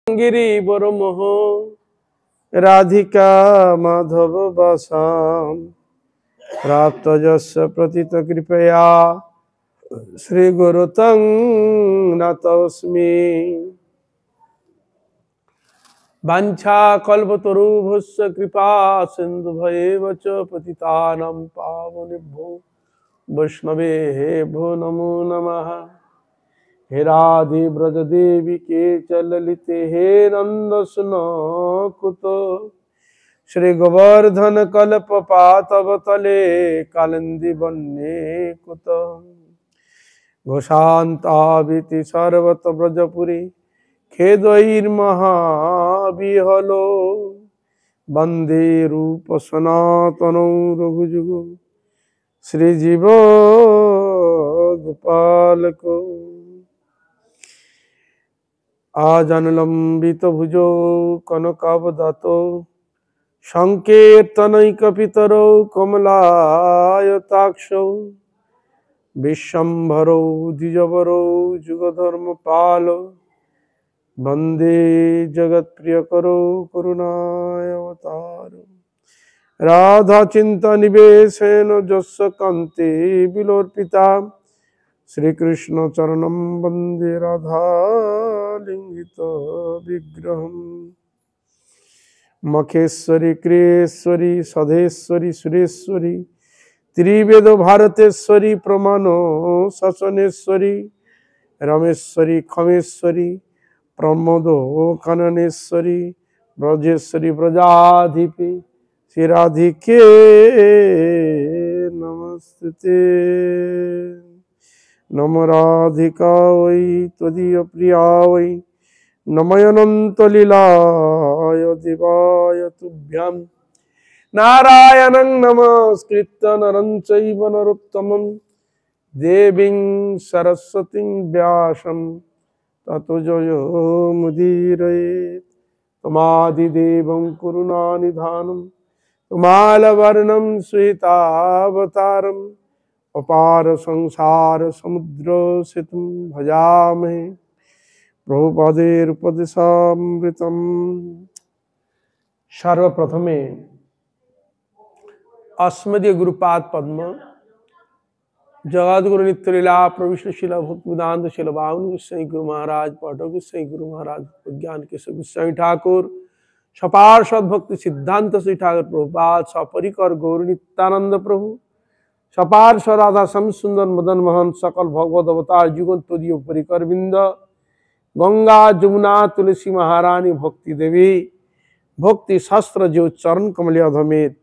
गिरिवर मोह राधिका माधव बसाम प्राप्त जस्य प्रतित कृपया श्री गुरु तं नतोस्मि वाञ्छा कल्पतरुभ्यश्च कृपा सिन्धुभ्येव च पतितानां पावनेभ्यो वैष्णवेभ्यो नमो नमः। हे राधे ब्रज देवी के च ललिते हे नंद सुनो श्री गोवर्धन कल्प पातव तले कालिंदी बन्ने कुत घोषान्ताविति सर्वत ब्रजपुरी खेदैर्महाविहलो वंदे रूप सनातनो रघुजुगो श्रीजीव गोपाल को आजनुलंबित भुजो कनकावदातो संकीर्तनैकपितरो कमलायताक्षो विश्वम्भरो द्विजवरो जुगधर्मपालो वंदे जगत्प्रियकरो करुणावतारो राधा चिंता निवेशेन जस्य कान्ते विलोर्पिता श्री कृष्ण चरणं वंदे राधा लिंगित विग्रहम् मखेश्वरी क्रियेश्वरी सधेश्वरी सुरेश्वरी त्रिवेद भारतेश्वरी प्रमाणो ससनेश्वरी रमेश्वरी खमेश्वरी प्रमोदो काननेश्वरी ब्रजेश्वरी ब्रजाधिपी श्री राधिके नमस्ते नम राधिका वै त्वदीय प्रिया वै नमयनंत लीलाय दिवाय तुभ्यं नारायणं नमस्कृत्य नरं चैव नरोत्तमं देवीं सरस्वतीं व्यासं ततो जयो मुदीरयेत् तमादिदेवं करुणानिधानं तमालवर्णं श्वेतावतारम् अपार संसार समुद्र सेतुं भजामहे प्रभुपादेरुपदेशामृतम्। सर्वप्रथमे अस्मदीय गुरुपाद पद्म जगद्गुरु नित्यलीला प्रविष्ट शिला भक्तिवेदांत शिला बावन गोस्वामी गुरु महाराज पाठक गोस्वामी गुरु महाराज विज्ञान केशव गोस्वामी ठाकुर सपार्षद भक्ति सिद्धांत श्री ठाकुर प्रभुपाद सपरिकर गौर नित्यानंद प्रभु सपार्ष राधा श्याम सुंदर मदन मोहन सकल भगवत अवतार जुगंतोदीय परिकर बिंद गंगा जमुना तुलसी महारानी भक्ति देवी भक्ति शास्त्र जो चरण कमलिया धमेत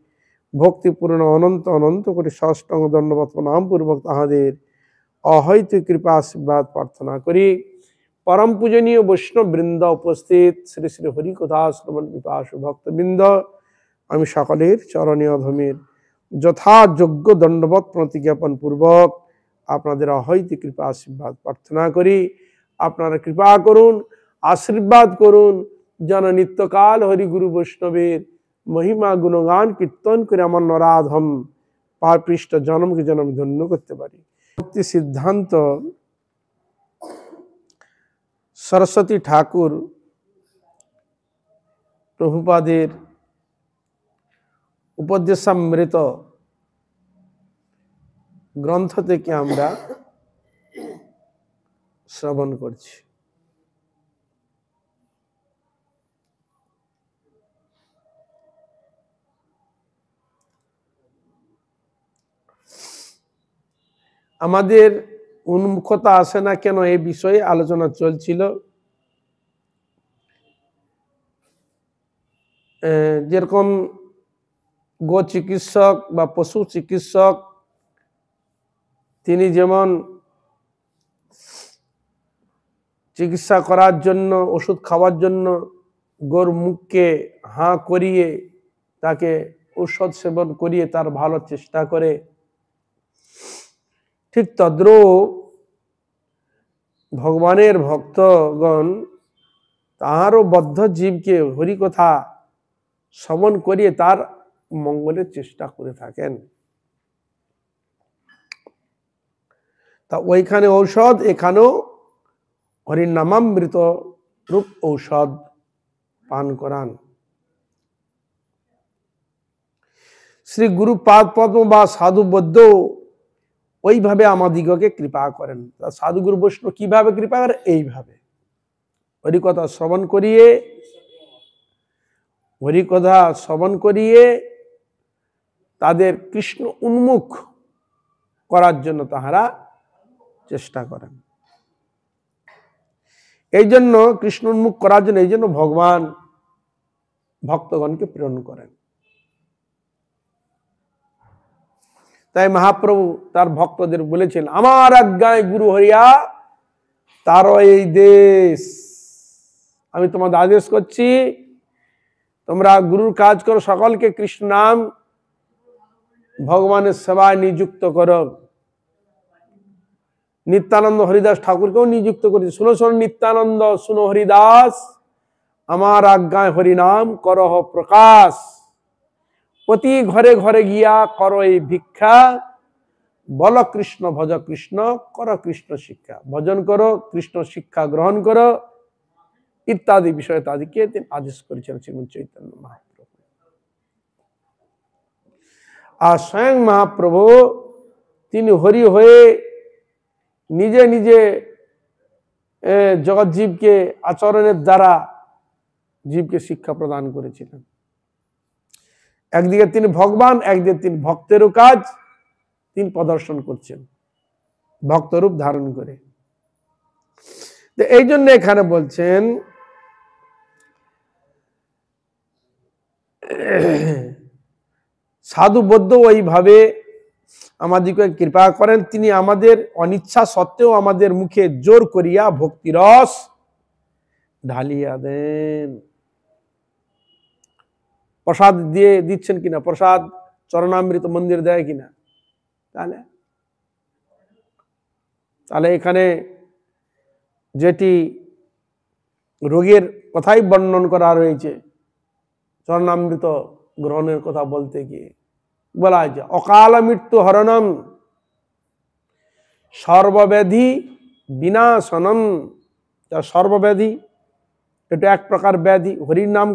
भक्ति पूर्ण अनंत अनंत कोटि साष्टांग दंडवत प्रणाम पूर्वक ताहादेर अहैत कृपा आशीर्वाद प्रार्थना करी परम पूजनीय वैष्णव बृंद उपस्थित श्री श्री हरि कथा श्रवण पिपासु भक्त बृंद आमी सकलेर चरणीय धमेर যথাযোগ্য দণ্ডবত প্রতিজ্ঞাপন পূর্বক আপনাদের অহৈত কৃপা আশীর্বাদ প্রার্থনা করি আপনারা কৃপা করুন আশীর্বাদ করুন যেন নিত্যকাল হরি গুরু বৈষ্ণবের মহিমা গুণগান কীর্তন করে আমার নরাধম পাপৃষ্ট জন্মকে জন্ম ধন্য করতে পারি। ভক্তি সিদ্ধান্ত সরস্বতী ঠাকুর প্রভুপাদের उपदेशामृत ग्रंथ থেকে আমরা শ্রবণ করছি। আমাদের উন্মুখতা আসে না কেন এই বিষয়ে আলোচনা চলছিল। যেরকম গো চিকিৎসক বা পশু চিকিৎসক তিনি যেমন চিকিৎসা করার জন্য ওষুধ খাওয়ার জন্য গোর মুখকে হাঁ করিয়ে তাকে ঔষধ সেবন করিয়ে তার ভালো চেষ্টা করে, ঠিক তদ্রূপ ভগবানের ভক্তগণ তাহারও বদ্ধ জীবকে হরিকথা শ্রবণ করিয়ে তার মঙ্গলের চেষ্টা করে থাকেন। তা ওইখানে ঔষধ, এখানেও হরিনামামৃত রূপ ঔষধ পান করান। শ্রী গুরুপাদ পদ্ম বা সাধু বৈদ্য ওইভাবে আমাদিগকে কৃপা করেন। সাধু গুরু বৈষ্ণব কিভাবে কৃপা করে? এইভাবে হরিকথা শ্রবণ করিয়ে, হরিকথা শ্রবণ করিয়ে তাদের কৃষ্ণ উন্মুখ করার জন্য তাহারা চেষ্টা করেন। এই জন্য কৃষ্ণ উন্মুখ করার জন্য এই জন্য ভগবান ভক্তগণকে প্রেরণ করেন। তাই মহাপ্রভু তার ভক্তদের বলেছেন, আমার আজ্ঞায় গুরু হরিয়া তার এই দেশ, আমি তোমাদের আদেশ করছি তোমরা গুরুর কাজ করো, সকলকে কৃষ্ণ নাম ভগবানের সেবায় নিযুক্ত করো। নিত্যানন্দ হরিদাস ঠাকুরকেও নিযুক্ত করেছে, শুনো শোনো নিত্যানন্দ, শুনো হরিদাস, আমার আজ্ঞায় হরিনাম করহ প্রকাশ, প্রতি ঘরে ঘরে গিয়া করো এই ভিক্ষা, বল কৃষ্ণ ভজ কৃষ্ণ কর কৃষ্ণ শিক্ষা, ভজন করো, কৃষ্ণ শিক্ষা গ্রহণ করো ইত্যাদি বিষয় তাদেরকে তিনি আদেশ করেছেন শ্রীমৎ চৈতন্য মহাপ্রভু। আর স্বয়ং মহাপ্রভু তিনি হরি হয়ে নিজে নিজে জগৎ জীবকে আচরণের দ্বারা জীবকে শিক্ষা প্রদান করেছিলেন। একদিকে তিনি ভগবান, একদিকে তিনি ভক্তেরও কাজ তিনি প্রদর্শন করছেন ভক্তরূপ ধারণ করে। এই জন্য এখানে বলছেন সাধু বৌদ্ধ ওইভাবে আমাদেরকে কৃপা করেন, তিনি আমাদের অনিচ্ছা সত্ত্বেও আমাদের মুখে জোর করিয়া ভক্তিরস ঢালিয়া দেন। প্রসাদ দিয়ে দিচ্ছেন কিনা, প্রসাদ চরণামৃত মন্দির দেয় কিনা, তাহলে এখানে যেটি রোগের কথাই বর্ণন করা রয়েছে, চরণামৃত গ্রহণের কথা বলতে গিয়ে বলা হয়েছে অকাল মৃত্যু হরণম সর্বব্যাধি বিনাশনম। সর্বব্যাধি এটা এক প্রকার ব্যাধি, হরির নাম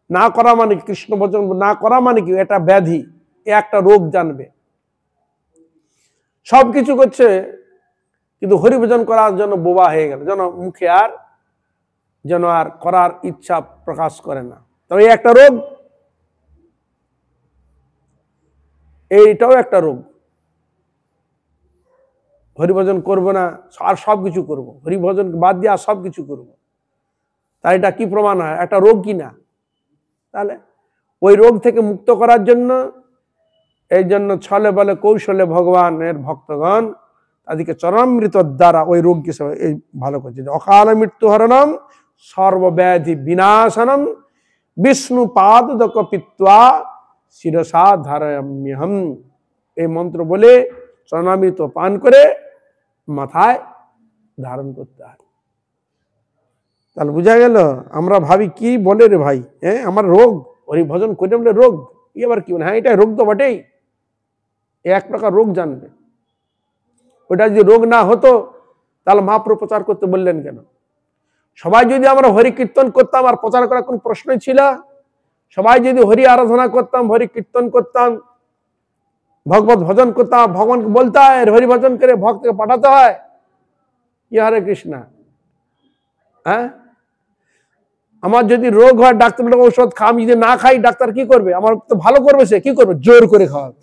না করা মানে কৃষ্ণ ভজন না করা মানে কি, এটা ব্যাধি, একটা রোগ জানবে। সবকিছু করছে কিন্তু হরিভজন করার জন্য বোবা হয়ে গেল, যেন মুখে যেন আর করার ইচ্ছা প্রকাশ করে না, তবে একটা রোগ, এইটাও একটা রোগ। হরিভজন করবো না আর সবকিছু করবো, হরিভজন বাদ দিয়ে আর সবকিছু করবো, তাই এটা কি প্রমাণ হয়? একটা রোগ কি না? তাহলে ওই রোগ থেকে মুক্ত করার জন্য এই জন্য ছলে বলে কৌশলে ভগবানের ভক্তগণ তাদেরকে চরণামৃত দ্বারা ওই রোগকে এই ভালো করছে। অকাল মৃত্যু হরণম সর্বব্যাধি বিনাশনম বিষ্ণু পাদ পিত্বা শিরসা ধারয়াম্যহম, এই মন্ত্র বলে চরণামৃত পান করে মাথায় ধারণ করতে হয়। তাহলে বুঝা গেল, আমরা ভাবি কি বলে রে ভাই, আমার রোগ, হরিভজন করে বলে রোগ, আবার কি বলে, হ্যাঁ এটা রোগ তো বটেই, এক প্রকার রোগ জানবে। ওটা যদি রোগ না হতো তাহলে মহাপ্রভু প্রচার করতে বললেন কেন? সবাই যদি আমরা হরি কীর্তন করতাম আর প্রচার করার কোন প্রশ্নই ছিল? সবাই যদি হরি আরাধনা করতাম, হরি কীর্তন করতাম, ভগবত ভজন করতাম, ভগবানকে বলতে হয় হরি ভজন করে ভক্তকে পাঠাতে হয় কি হরে কৃষ্ণ। হ্যাঁ, আমার যদি রোগ হয় ডাক্তার বলে ঔষধ খা, আমি যদি না খাই ডাক্তার কি করবে? আমার তো ভালো করবে, সে কি করবে? জোর করে খাওয়াবে।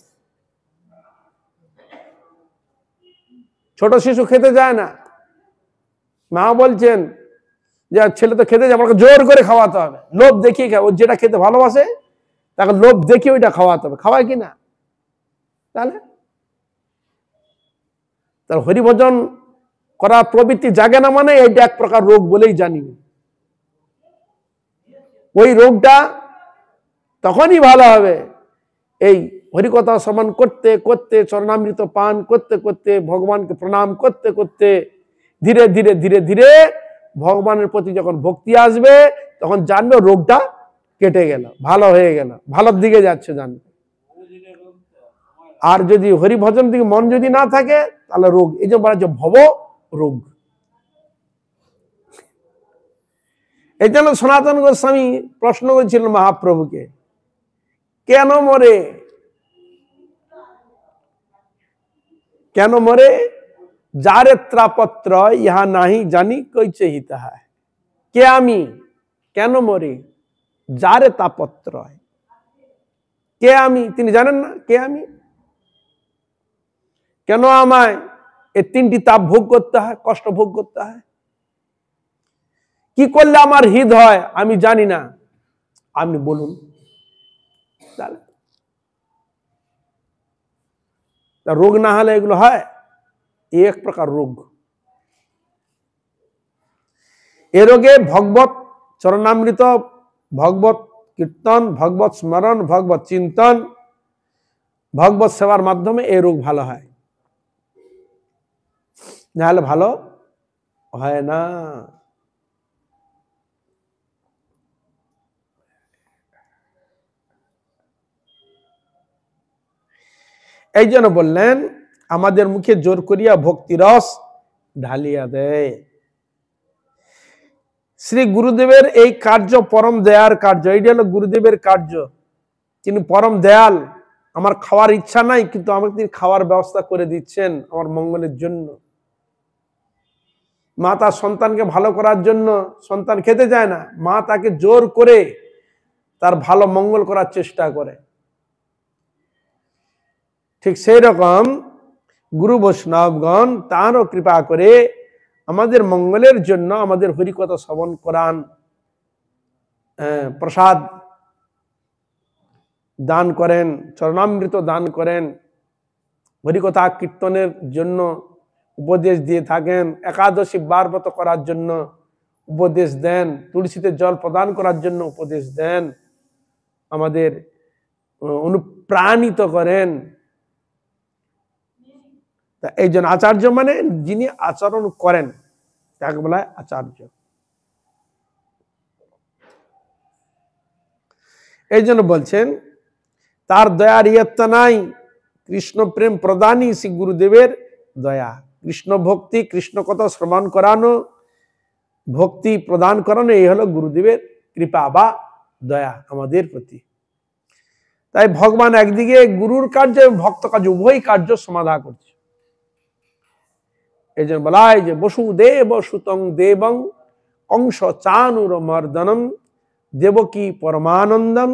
ছোট শিশু খেতে যায় না, মা বলছেন যে ছেলে তো খেতে যায়, আমাকে জোর করে খাওয়াতে হবে, লোভ দেখিয়ে খাওয়া, ও যেটা খেতে ভালোবাসে তাকে লোভ দেখিয়ে ওইটা খাওয়াতে হবে, খাওয়ায় কিনা? তাহলে তার হরিভজন করার প্রবৃত্তি জাগে না মানে এইটা এক প্রকার রোগ বলেই জানি। ওই রোগটা তখনই ভালো হবে এই হরিকথা শ্রবণ করতে করতে, চরণামৃত পান করতে করতে, ভগবানকে প্রণাম করতে করতে ধীরে ধীরে ধীরে ধীরে ভগবানের প্রতি যখন ভক্তি আসবে তখন জানবে রোগটা কেটে গেল, ভালো হয়ে গেল, ভালোর দিকে যাচ্ছে জানবে। আর যদি হরিভজন দিকে মন যদি না থাকে তাহলে রোগ, এই যে বলা হচ্ছে ভব রোগ। এই জন্য সনাতন গোস্বামী প্রশ্ন করেছিলেন মহাপ্রভুকে, কেন মরে, কেন মরে? যারে ত্রাপত্র ইহা নাহি জানি কইছে হিতা হয়। কে আমি, কেন মরে? যারে তাপত্র, কে আমি তিনি জানেন না কে আমি? কেন আমায় এই তিনটি তাপ ভোগ করতে হয়, কষ্ট ভোগ করতে হয়? কি করলে আমার হিত হয় আমি জানি না, আপনি বলুন। রোগ না হলে এগুলো হয়? এক প্রকার রোগ। এ রোগে ভগবত চরণামৃত, ভগবত কীর্তন, ভগবত স্মরণ, ভগবত চিন্তন, ভগবত সেবার মাধ্যমে এই রোগ ভালো হয়, নাহলে ভালো হয় না। এই জন্য বললেন আমাদের মুখে জোর করিয়া ভক্তি রস ঢালিয়া দেয়। শ্রী গুরুদেবের এই কার্য পরম দয়ার কার্য, এইটা হলো গুরুদেবের কার্য। তিনি পরম দয়াল। আমার খাওয়ার ইচ্ছা নাই, কিন্তু আমাকে তিনি খাওয়ার ব্যবস্থা করে দিচ্ছেন আমার মঙ্গলের জন্য। মা তার সন্তানকে ভালো করার জন্য, সন্তান খেতে চায় না, মা তাকে জোর করে তার ভালো মঙ্গল করার চেষ্টা করে। ঠিক সেই রকম গুরু বৈষ্ণবগণ তাঁরও কৃপা করে আমাদের মঙ্গলের জন্য আমাদের হরিকথা শ্রবণ করান, প্রসাদ দান করেন, চরণামৃত দান করেন, হরিকথা কীর্তনের জন্য উপদেশ দিয়ে থাকেন, একাদশী বারব্রত করার জন্য উপদেশ দেন, তুলসীতে জল প্রদান করার জন্য উপদেশ দেন, আমাদের অনুপ্রাণিত করেন। এই জন্য আচার্য মানে যিনি আচরণ করেন তাকে বলা হয় আচার্য। এই জন্য বলছেন তার দয়ার ইয়ত্তা নাই, কৃষ্ণ প্রেম প্রদানই শ্রী গুরুদেবের দয়া। কৃষ্ণ ভক্তি, কৃষ্ণ কথা শ্রবণ করানো, ভক্তি প্রদান করানো, এই হলো গুরুদেবের কৃপা বা দয়া আমাদের প্রতি। তাই ভগবান একদিকে গুরুর কার্য এবং ভক্ত কার্য উভয় কার্য সমাধা করছে। এই জন্য বলা হয় যে বসুদেব সুতং দেবং কংস চানুর মর্দনম দেবকী পরমানন্দম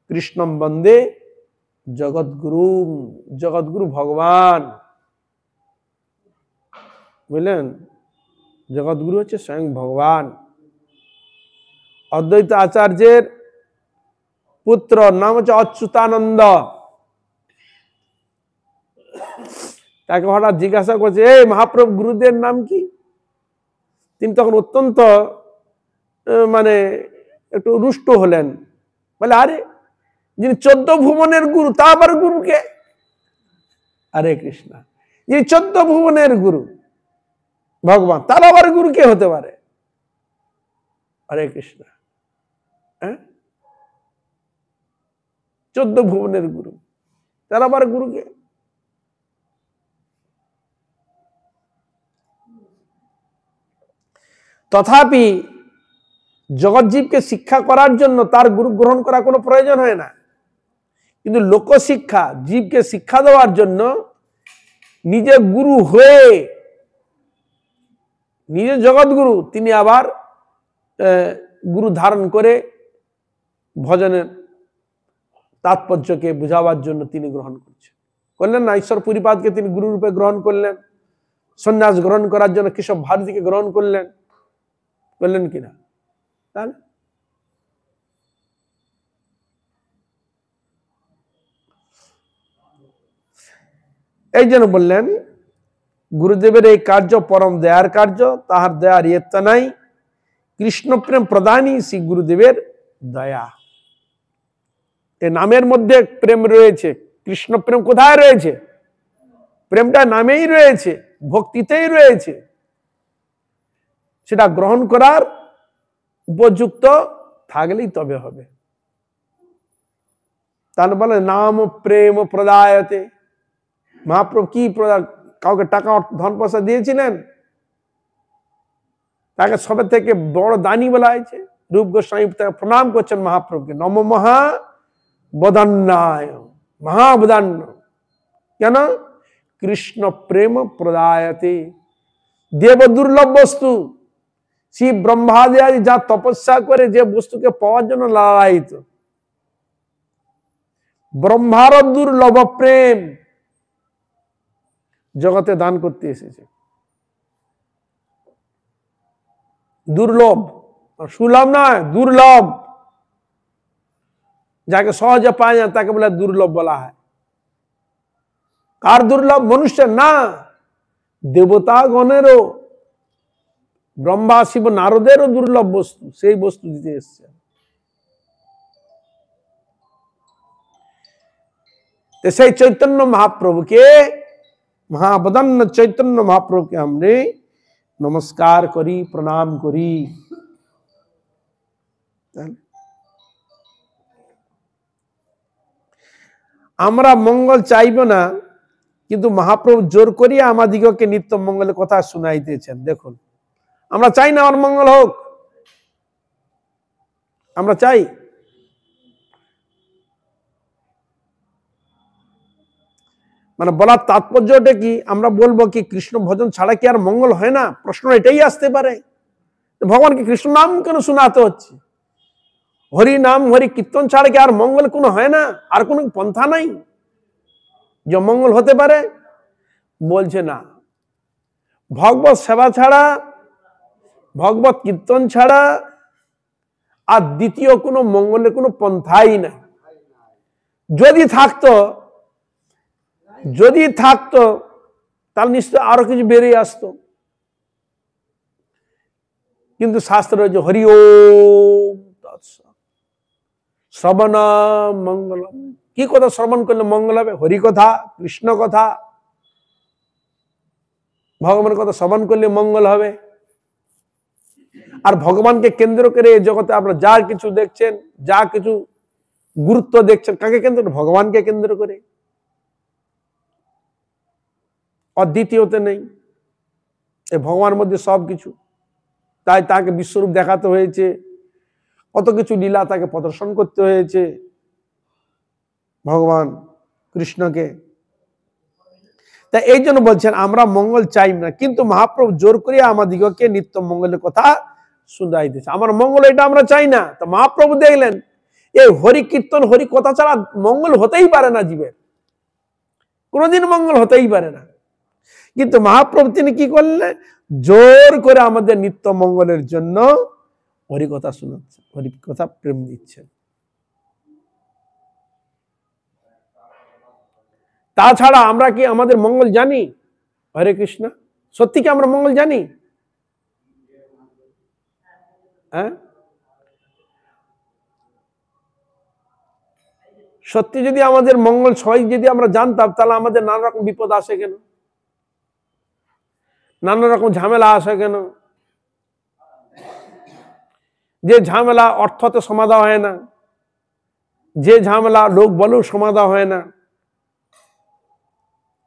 কৃষ্ণম বন্দে জগৎগুরু। জগৎগুরু ভগবান, বুঝলেন? জগৎগুরু হচ্ছে স্বয়ং ভগবান। অদ্বৈত আচার্যের পুত্র নাম হচ্ছে অচ্যুতানন্দ। তাকে হঠাৎ জিজ্ঞাসা করছে, এই মহাপ্রভু গুরুদেব নাম কি? তিনি তখন অত্যন্ত মানে একটু রুষ্ট হলেন, বলে আরে যিনি 14 ভুবনের গুরু তা আবার গুরুকে? হরে কৃষ্ণ, যিনি 14 ভুবনের গুরু ভগবান তার আবার গুরু কে হতে পারে? হরে কৃষ্ণ। 14 ভুবনের গুরু, তার আবার গুরু কে? তথাপি জগৎজীবকে শিক্ষা করার জন্য তার গুরু গ্রহণ করা কোনো প্রয়োজন হয় না, কিন্তু লোকশিক্ষা, জীবকে শিক্ষা দেওয়ার জন্য নিজে গুরু হয়ে, নিজে জগৎগুরু, তিনি আবার গুরু ধারণ করে ভজনের তাৎপর্যকে বুঝাবার জন্য তিনি গ্রহণ করছেন। করলেন না? ঈশ্বর পুরীপাদকে তিনি গুরু রূপে গ্রহণ করলেন, সন্ন্যাস গ্রহণ করার জন্য কেশব ভারতীকে গ্রহণ করলেন, করলেন কিনা? তাহলে এই জন্য বললেন গুরুদেবের এই কার্য পরম দয়ার কার্য, তাহার দয়ার ইয়ত্তা নাই, কৃষ্ণ প্রেম প্রদানই শ্রী গুরুদেবের দয়া। এই নামের মধ্যে প্রেম রয়েছে। কৃষ্ণ প্রেম কোথায় রয়েছে? প্রেমটা নামেই রয়েছে, ভক্তিতেই রয়েছে। সেটা গ্রহণ করার উপযুক্ত থাকলেই তবে হবে। তাহলে বলে নাম প্রেম প্রদায়তে। মহাপ্রভু কি কাউকে টাকা ধন পয়সা দিয়েছিলেন? তাকে সবের থেকে বড় দানি বলা হয়েছে, रूप गोस्वामी प्रणाम करছেন महाप्रभुকে नम महाबदान्नाय महाबदान्न কেন কৃষ্ণ প্রেম প্রদায়তে দেব দুর্লভ বস্তু শিব ব্রহ্মাদি আদি যা তপস্যা করে যে বস্তুকে পাওয়ার জন্য লালায়িত ব্রহ্মার দুর্লভ প্রেম জগতে দান করতে এসেছে দুর্লভ সুলভ নয় দুর্লভ যাকে সহজে পায় না তাকে বলে দুর্লভ বলা হয় কার দুর্লভ মনুষ্যের না দেবতা গণেরও ব্রহ্মা শিব নারদেরও দুর্লভ বস্তু সেই বস্তু দিতে এসছে সেই চৈতন্য মহাপ্রভুকে महाबदन्न चैतन्य महाप्रभु के हमने नमस्कार करी प्रणाम करी আমরা মঙ্গল চাইব না কিন্তু মহাপ্রভু জোর করিয়া আমাদিগকে নিত্য মঙ্গলের কথা শুনাইতেছেন দেখুন আমরা চাই না আমার মঙ্গল হোক আমরা চাই মানে বলার তাৎপর্যটা কি আমরা বলবো কি কৃষ্ণ ভজন ছাড়া কি আর মঙ্গল হয় না প্রশ্ন এটাই আসতে পারে ভগবানকে কৃষ্ণ নাম কেন শোনাতে হচ্ছে হরি নাম হরি কীর্তন ছাড়া কি আর মঙ্গল কোনো হয় না আর কোনো পন্থা নাই যে মঙ্গল হতে পারে বলছে না ভগবত সেবা ছাড়া ভগবত কীর্তন ছাড়া আর দ্বিতীয় কোনো মঙ্গলের কোনো পন্থাই নাই যদি থাকতো তাহলে নিশ্চয় আরো কিছু বেরিয়ে আসতো কিন্তু শাস্ত্র রয়েছে হরি ওম শ্রবণ মঙ্গলম কি কথা শ্রবণ করলে মঙ্গল হবে হরি কথা কৃষ্ণ কথা ভগবানের কথা শ্রবণ করলে মঙ্গল হবে আর ভগবানকে কেন্দ্র করে এই জগতে আপনারা যা কিছু দেখছেন যা কিছু গুরুত্ব দেখছেন কাকে কেন্দ্র ভগবানকে কেন্দ্র করে অদ্বিতীয়তে নেই এই ভগবানের মধ্যে সবকিছু তাই তাকে বিশ্বরূপ দেখাতে হয়েছে কত কিছু লীলা তাকে প্রদর্শন করতে হয়েছে ভগবান কৃষ্ণকে তাই এই জন্য বলছেন আমরা মঙ্গল চাই না কিন্তু মহাপ্রভু জোর করিয়া আমাদিগকে নিত্য মঙ্গলের কথা শুনাইতেছে আমার মঙ্গল এটা আমরা চাই না তো মহাপ্রভু দেখলেন এই হরি কীর্তন হরি কথা ছাড়া মঙ্গল হতেই পারে না জীবের কোনোদিন মঙ্গল হতেই পারে না কিন্তু মহাপ্রভু তিনি কি করলেন জোর করে আমাদের নিত্য মঙ্গলের জন্য হরি কথা শোনাচ্ছেন হরি কথা প্রেম দিচ্ছেন তাছাড়া আমরা কি আমাদের মঙ্গল জানি হরে কৃষ্ণ সত্যি কি আমরা মঙ্গল জানি হ্যাঁ সত্যি যদি আমাদের মঙ্গল সবাই যদি আমরা জানতাম তাহলে আমাদের নানা রকম বিপদ আসে কেন নানা রকম ঝামেলা আসে কেন যে ঝামেলা অর্থতে সমাধান হয় না যে ঝামেলা লোক বলেও সমাধান হয় না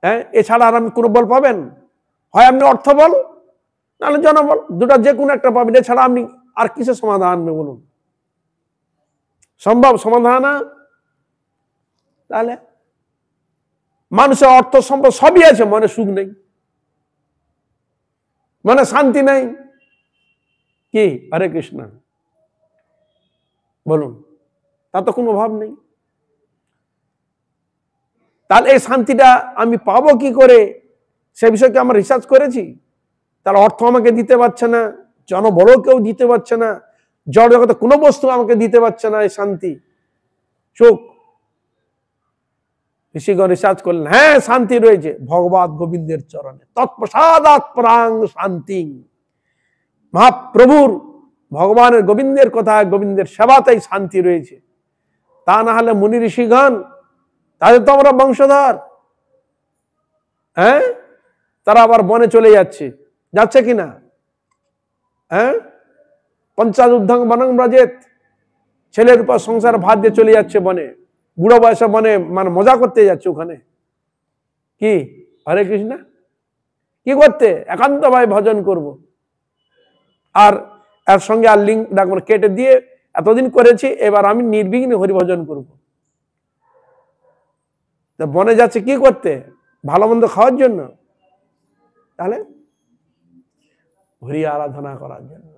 হ্যাঁ এছাড়া আর আপনি কোনো বল পাবেন হয় আপনি অর্থ বল নাহলে জনবল দুটা যে কোনো একটা পাবেন এছাড়া আপনি আর কিসের সমাধান আনবে বলুন সম্ভব সমাধান না তাহলে মানুষের অর্থ সম্পদ সবই আছে মনে সুখ নেই মনে শান্তি নেই কি হরে কৃষ্ণ বলুন তা তো কোনো অভাব নেই তাহলে এই শান্তিটা আমি পাবো কি করে সে বিষয়কে আমরা রিসার্চ করেছি তার অর্থ আমাকে দিতে পারছে না জনবলও কেউ দিতে পারছে না জড় জগতে কোনো বস্তু আমাকে দিতে পারছে না এই শান্তি সুখ ঋষিগণ রিসার্চ করলেন হ্যাঁ শান্তি রয়েছে ভগবান গোবিন্দের চরণে তৎপ্রসাদাৎ পরাং শান্তি মহাপ্রভুর ভগবানের গোবিন্দের কথা গোবিন্দের সেবাতেই শান্তি রয়েছে তা না হলে মুনি ঋষিগণ তাদের তো আমরা বংশধর হ্যাঁ তারা আবার বনে চলে যাচ্ছে কিনা হ্যাঁ পঞ্চাদুর্ধং বনং ব্রজেত ছেলের উপর সংসার ভাত দিয়ে চলে যাচ্ছে বনে বুড়ো বয়সে বনে মানে মজা করতে যাচ্ছে ওখানে কি হরে কৃষ্ণ কি করতে একান্ত ভাবে ভজন করব আর এর সঙ্গে আর লিঙ্ক রাখবো না, কেটে দিয়ে এতদিন করেছি, এবার আমি নির্বিঘ্নে হরিভজন করব। বনে যাচ্ছে কি করতে? ভালো মন্দ খাওয়ার জন্য? তাহলে হরি আরাধনা করার জন্য।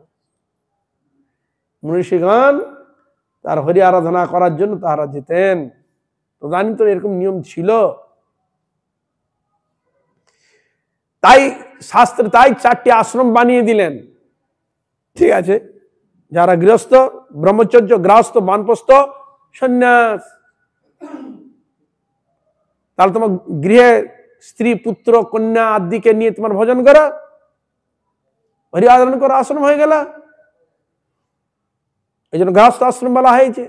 মনীষীগণ তার হরি আরাধনা করার জন্য তারা যেতেন। তো জানি তো এরকম নিয়ম ছিল। তাই শাস্ত্রে তাই 4টি আশ্রম বানিয়ে দিলেন। ঠিক আছে, যারা গৃহস্থ, ব্রহ্মচর্য, গৃহস্থ, বানপ্রস্থ, সন্ন্যাস। তাহলে তোমার গৃহে স্ত্রী, পুত্র, কন্যা আদিকে নিয়ে তোমার ভজন করা, হরি আরাধনা করা আশ্রম হয়ে গেল। এই জন্য গৃহস্থ আশ্রম বলা হয়েছে।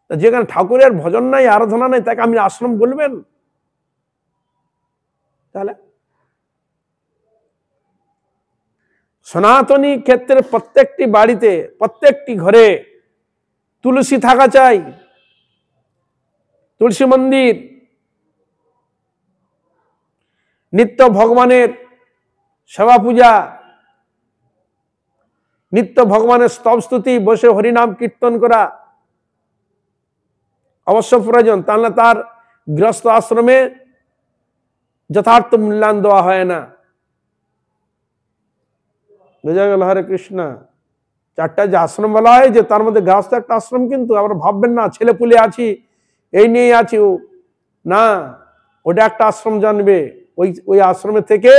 যেখানে ঠাকুরের ভজন নাই, আরাধনা নাই, তাকে আমি আশ্রম বলবেন? তাহলে সনাতনী ক্ষেত্রে প্রত্যেকটি বাড়িতে, প্রত্যেকটি ঘরে তুলসী থাকা চাই, তুলসী মন্দির, নিত্য ভগবানের সেবা পূজা, নিত্য ভগবানের স্তব স্তুতি, বসে হরিনাম কীর্তন করা অবশ্য প্রয়োজন। তাহলে তার গৃহস্থ আশ্রমে যথার্থ মূল্যায়ন দেওয়া হয় না। বুঝা গেল? হরে কৃষ্ণ। 4টা যে আশ্রম বলা হয়, যে তার মধ্যে গৃহস্থ একটা আশ্রম, কিন্তু আবার ভাববেন না ছেলে পুলে আছি, এই নিয়ে আছি, না, ওটা একটা আশ্রম জানবে। ওই আশ্রমে থেকে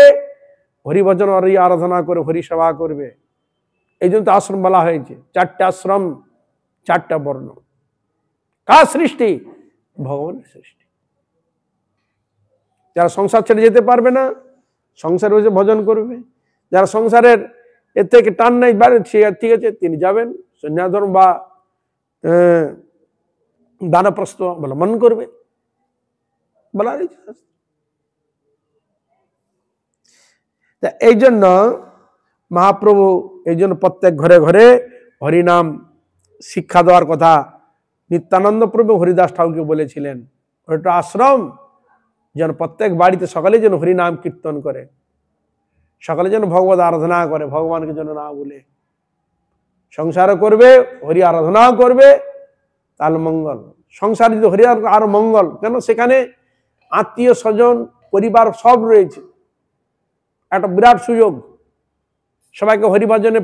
হরিভজন, হরি আরাধনা করে হরি সেবা করবে। এই জন্য তো আশ্রম বলা হয়েছে। 4টা আশ্রম, 4টা বর্ণ। কার সৃষ্টি? ভগবানের সৃষ্টি। যারা সংসার ছেড়ে যেতে পারবে না, সংসারে বসে ভজন করবে। যারা সংসারের এর থেকে টান নাই, ঠিক আছে, তিনি যাবেন সন্ন্যাস ধর্ম বা দানপ্রস্থ অবলম্বন করবে, বলা হয়েছে। এই জন্য মহাপ্রভু এই জন্য প্রত্যেক ঘরে ঘরে হরিনাম শিক্ষা দেওয়ার কথা নিত্যানন্দ প্রভু হরিদাস ঠাকুরকে বলেছিলেন। ওটা আশ্রম, যেন প্রত্যেক বাড়িতে সকালে যেন হরিনাম কীর্তন করে, সকালে যেন ভগবত আরাধনা করে, ভগবানকে যেন না বলে সংসারও করবে, হরি আরাধনাও করবে, তাহলে মঙ্গল। সংসার যদি হরি আরো মঙ্গল, কেন? সেখানে আত্মীয় স্বজন, পরিবার সব রয়েছে। একটা বিরাট সুযোগ, সবাইকে হরিভজনে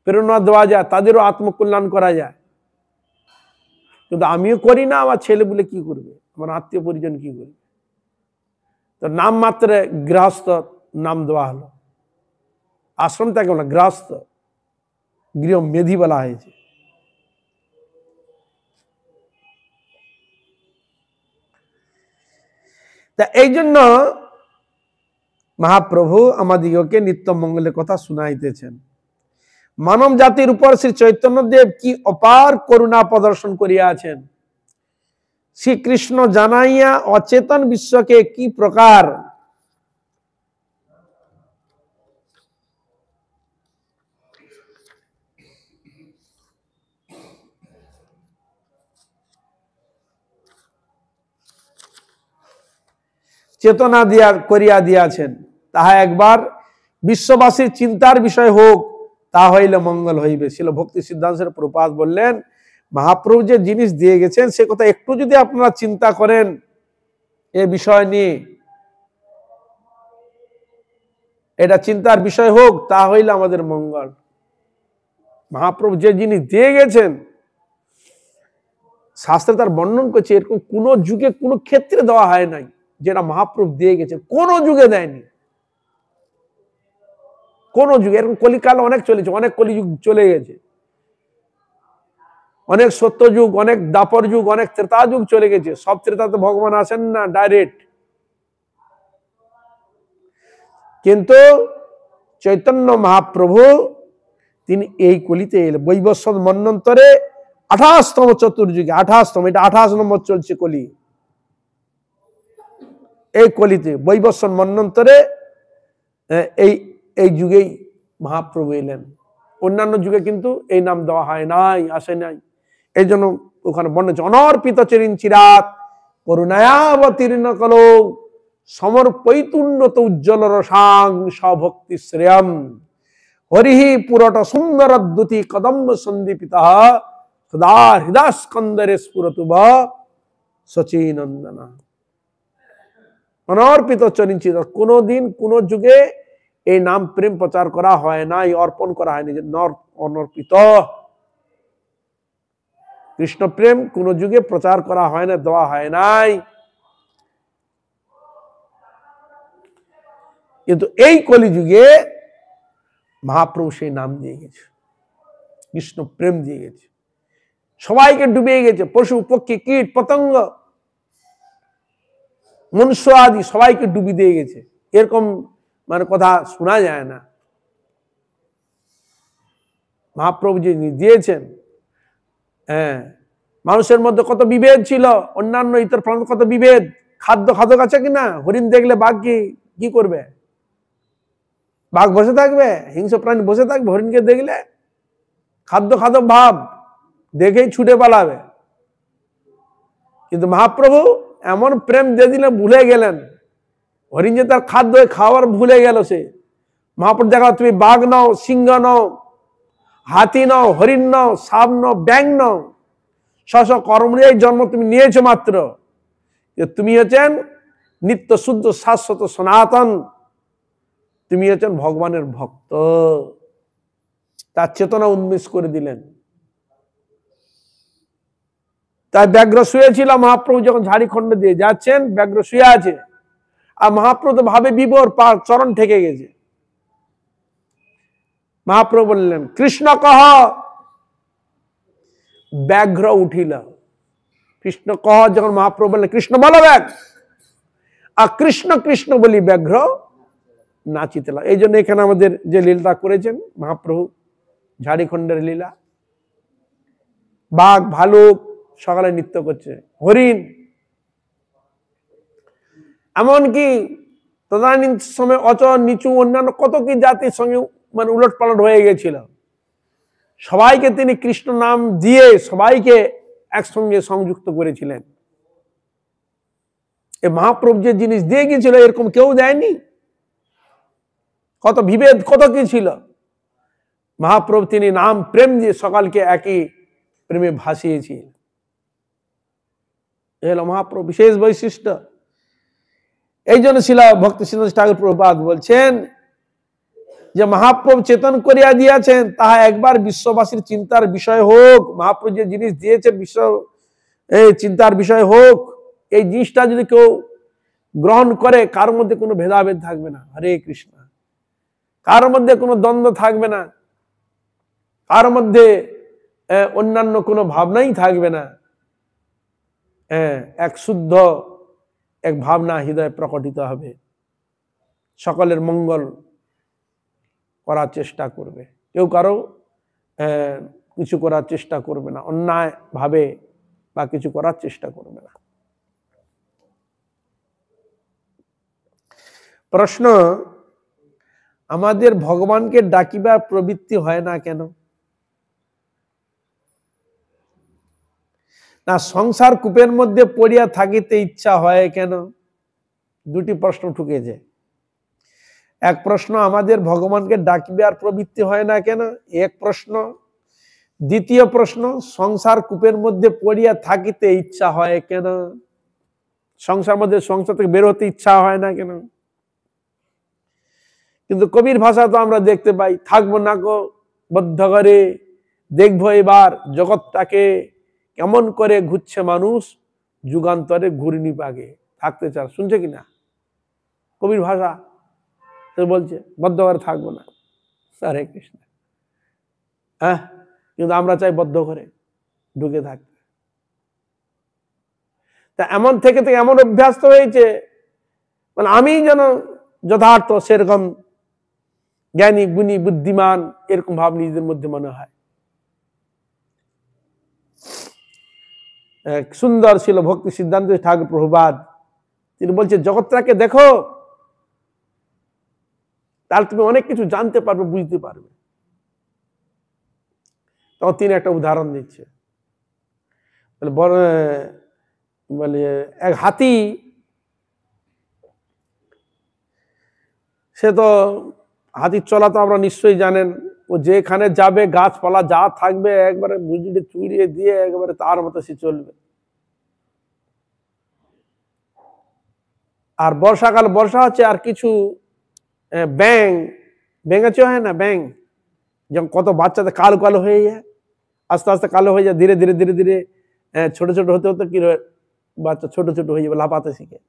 প্রেরণা দেওয়া যায়, তাদেরও আত্মকল্যাণ করা যায়। কিন্তু আমিও করি না, আমার ছেলে বলে কি করবে, আমার আত্মীয় পরিজন কি করবে? তো নাম মাত্রে গৃহস্থ নাম দেওয়া হলো। আশ্রম তাকে বলা গৃহস্থ, গৃহ মেধি বলা হয়েছে। তা এই জন্য মহাপ্রভু আমাদিগকে নিত্য মঙ্গলের কথা শুনাইতেছেন। মানব জাতির উপর শ্রী চৈতন্যদেব কি অপার করুণা প্রদর্শন করিয়াছেন। শ্রীকৃষ্ণ জানাইয়া অচেতন বিশ্বকে কি প্রকার চেতনা করিয়া দিয়াছেন, তাহা একবার বিশ্ববাসীর চিন্তার বিষয় হোক, তা হইলে মঙ্গল হইবে। ছিল ভক্তি সিদ্ধান্তের প্রপাত বললেন, মহাপ্রভু যে জিনিস দিয়ে গেছেন সে কথা একটু যদি আপনারা চিন্তা করেন, এ বিষয় নিয়ে এটা চিন্তার বিষয় হোক, তা হইলে আমাদের মঙ্গল। মহাপ্রভু যে জিনিস দিয়ে গেছেন, শাস্ত্রে তার বর্ণন করছে, এরকম কোন যুগে কোন ক্ষেত্রে দেওয়া হয় নাই যেটা মহাপ্রভু দিয়ে গেছেন, কোন যুগে দেয়নি। কোন যুগে এরকম, কলিকাল অনেক চলেছে, অনেক কলিযুগ চলে গেছে, অনেক সত্যযুগ, অনেক দাপর যুগ, অনেক ত্রেতা যুগ চলে গেছে। সব ত্রেতাতে ভগবান আসেন না ডাইরেক্ট, কিন্তু চৈতন্য মহাপ্রভু তিনি এই কলিতে এলেন। বৈবস্বত মন্বন্তরে 28তম চতুর্যুগে, 28তম, এটা 28 নম্বর চলছে কলি। এই কলিতে বৈবস্বত মন্বন্তরে এই যুগেই মহাপ্রভু এলেন। অন্যান্য যুগে কিন্তু এই নাম দেওয়া হয় নাই, আসে নাই। এই জন্য ওখানে বর্ণনা হচ্ছে, অনর্পিত চিরিঞ্চিরাত করুণায়াবতীর্ণ কলো সমর্পৈতুন্নত উজ্জ্বল রসাং স্বভক্তি শ্রেয়ম। हरि पुरट सुंदर द्युति कदम्ब संदीपिता सदा हृदय स्कंदरे स्फुरतु सचिनंदना। अनर्पित चरिंचित कोनो दिन कोनो जुगे এই নাম প্রেম প্রচার করা হয় নাই, অর্পণ করা হয়নি, অনর্পিত। কৃষ্ণ প্রেম কোন যুগে প্রচার করা হয় না, দেওয়া হয় নাই। কিন্তু এই কলিযুগে মহাপ্রভু সেই নাম দিয়ে গেছে, কৃষ্ণ প্রেম দিয়ে গেছে, সবাইকে ডুবিয়ে গেছে, পশু পক্ষী কীট পতঙ্গ মনুষ্য আদি সবাইকে ডুবি দিয়ে গেছে। এরকম মানে কথা শোনা যায় না। মহাপ্রভু যে দিয়েছেন, হ্যাঁ, মানুষের মধ্যে কত বিভেদ ছিল, অন্যান্য ইতর প্রাণ কত বিভেদ, খাদ্য খাদক আছে কিনা, হরিণ দেখলে বাঘ কি করবে, বাঘ বসে থাকবে, হিংস্র প্রাণী বসে থাকবে, হরিণকে দেখলে খাদ্য খাদক ভাব দেখেই ছুটে পালাবে। কিন্তু মহাপ্রভু এমন প্রেম দিয়ে দিলেন, ভুলে গেলেন, হরিণ যে তার খাদ্য খাওয়ার ভুলে গেল। সে মহাপ্রভু দেখা, তুমি বাঘ নাও, সিংহ নাও, হাতি নাও, হরিণ নাও, সাপ নাও, ব্যাং নাও, স্ব কর্ম নিয়ে জন্ম তুমি নিয়েছো মাত্র, তুমি হচ্ছেন নিত্য শুদ্ধ শাশ্বত সনাতন, তুমি হচ্ছেন ভগবানের ভক্ত। তার চেতনা উন্মেষ করে দিলেন। তাই ব্যাঘ্র শুয়েছিল, মহাপ্রভু যখন ঝাড়িখণ্ড দিয়ে যাচ্ছেন, ব্যাঘ্র শুয়ে আছে, আর মহাপ্রভু তো ভাবে বিভোর, পার চরণ ঠেকে গেছে। মহাপ্রভু বললেন, কৃষ্ণ কহ। ব্যাঘ্র উঠিল। কৃষ্ণ কহ যখন মহাপ্রভু বললেন, কৃষ্ণ বলো ব্যাঘ্র, আর কৃষ্ণ কৃষ্ণ বলি ব্যাঘ্র নাচিতেলা। এই জন্য এখানে আমাদের যে লীলাটা করেছেন মহাপ্রভু, ঝাড়িখণ্ডের লীলা, বাঘ ভালুক সকালে নৃত্য করছে, হরিণ, এমনকি তদানীন্তন সময় অচল নিচু অন্যান্য কত কি জাতির সঙ্গে মানে উলট পালট হয়ে গেছিল, সবাইকে তিনি কৃষ্ণ নাম দিয়ে সবাইকে একসঙ্গে সংযুক্ত করেছিলেন। এই মহাপ্রভু যে জিনিস দিয়ে গিয়েছিল এরকম কেউ দেয়নি। কত বিভেদ কত কি ছিল, মহাপ্রভু তিনি নাম প্রেম দিয়ে সকালকে একই প্রেমে ভাসিয়েছিলেন। এ হলো মহাপ্রভু বিশেষ বৈশিষ্ট্য। এই জন্য শিলা ভক্তি সিদ্ধান্ত ঠাকুর প্রভুপাদ বলছেন যে মহাপ্রভু চেতন করিয়া দিয়েছেন, তাহা একবার বিশ্ববাসীর চিন্তার বিষয় হোক। মহাপ্রভু যে জিনিস দিয়েছে বিশ্ব চিন্তার বিষয় হোক, এই জিনিসটা যদি কেউ গ্রহণ করে, কার মধ্যে কোনো ভেদাভেদ থাকবে না, হরে কৃষ্ণ, কার মধ্যে কোনো দ্বন্দ্ব থাকবে না, কার মধ্যে অন্যান্য কোনো ভাবনাই থাকবে না, এক শুদ্ধ এক ভাবনা হৃদয়ে প্রকটিত হবে, সকলের মঙ্গল করার চেষ্টা করবে, কেউ কারো কিছু করার চেষ্টা করবে না, অন্যায় ভাবে বা কিছু করার চেষ্টা করবে না। প্রশ্ন, আমাদের ভগবানকে ডাকিবার প্রবৃত্তি হয় না কেন? না সংসার কূপের মধ্যে পড়িয়া থাকিতে ইচ্ছা হয় কেন? দুটি প্রশ্ন ঠুকেছে। এক প্রশ্ন, আমাদের ভগবানকে ডাকিবার প্রবৃত্তি হয় না কেন, এক প্রশ্ন। দ্বিতীয় প্রশ্ন, সংসার কূপের মধ্যে পড়িয়া থাকিতে ইচ্ছা হয় কেন? সংসার মধ্যে সংসার থেকে বের হতে ইচ্ছা হয় না কেন? কিন্তু কবির ভাষা তো আমরা দেখতে পাই, থাকবো না গো বদ্ধ ঘরে, দেখবো এবার জগৎটাকে কেমন করে ঘুরছে মানুষ, যুগান্তরে ঘূর্ণি পাগে থাকতে চায়। শুনছে কিনা কবির ভাষা? বলছে বদ্ধ ঘরে থাকবো না, হরে কৃষ্ণ। হ্যাঁ, কিন্তু আমরা চাই বদ্ধ ঘরে ঢুকে থাকতে। তা এমন থেকে এমন অভ্যাস তো হয়েছে, মানে আমি যেন যথার্থ সেরকম জ্ঞানী গুণী বুদ্ধিমান এরকম ভাব নিজেদের মধ্যে মনে হয়। এক সুন্দর ছিল ভক্তি সিদ্ধান্ত ঠাকুর প্রভুপাদ, তিনি বলছে জগৎটাকে দেখো, তাহলে তুমি অনেক কিছু জানতে পারবে, বুঝতে পারবে। তখন তিনি একটা উদাহরণ দিচ্ছে, বলে এক হাতি, সে তো হাতির চলা তো আমরা নিশ্চয়ই জানেন, ও যেখানে যাবে গাছপালা যা থাকবে একবারে মুজড়ে চুড়িয়ে দিয়ে একবারে তার মতো সে চলবে। আর বর্ষাকাল, বর্ষা হচ্ছে আর কিছু ব্যাং, ব্যাঙাচি হয় না, ব্যাং যেমন কত বাচ্চাদের কালো কালো হয়ে যায়, আস্তে আস্তে কালো হয়ে যায়, ধীরে ধীরে ধীরে ধীরে ছোট ছোট হতে হতে কি বাচ্চা ছোট ছোট হয়ে যাবে, লাফাতে শিখে।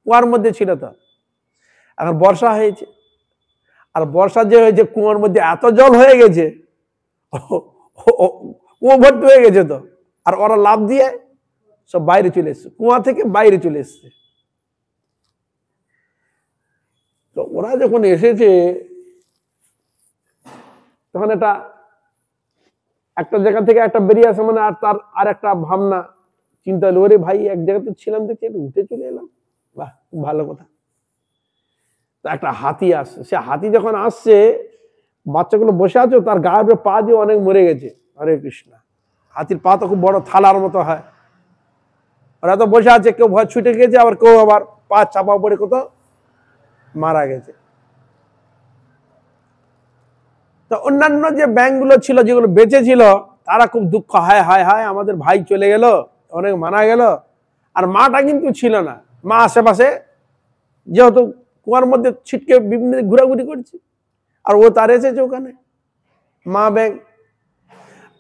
কুয়ার মধ্যে ছিল তো, এখন বর্ষা হয়েছে, আর বর্ষা যে হয়েছে কুয়ার মধ্যে এত জল হয়ে গেছে, কুয়ো ভর্তি হয়ে গেছে তো, আর ওরা লাফ দিয়ে সব বাইরে চলে এসছে, কুয়া থেকে বাইরে চলে এসছে। তো ওরা যখন এসেছে তখন একটা জায়গা থেকে একটা বেরিয়ে আসে, মানে আর তার আর একটা ভাবনা চিন্তা হলো, ওরে ভাই এক জায়গাতে ছিলাম দেখছি একটু উঠে চলে এলাম, বাহ ভালো কথা। একটা হাতি আসছে, সে হাতি যখন আসছে বাচ্চাগুলো বসে আছে, তার গায়ের পা দিয়ে অনেক মরে গেছে। হরে কৃষ্ণ। হাতির পা তো খুব বড় থালার মতো হয়, ওরা তো বসে আছে, কেউ ভয় ছুটে গেছে, আবার কেউ আবার পা চাপা পড়ে কোথাও মারা গেছে। তো অন্যান্য যে ব্যাংকগুলো ছিল যেগুলো বেঁচে ছিল তারা খুব দুঃখ, হায় হায় হায় আমাদের ভাই চলে গেল, অনেক মারা গেল। আর মাটা কিন্তু ছিল না, মা আশেপাশে যেহেতু কুয়ার মধ্যে ছিটকে বিভিন্ন ঘোরাঘুরি করছে, আর ও তার এসেছে ওখানে।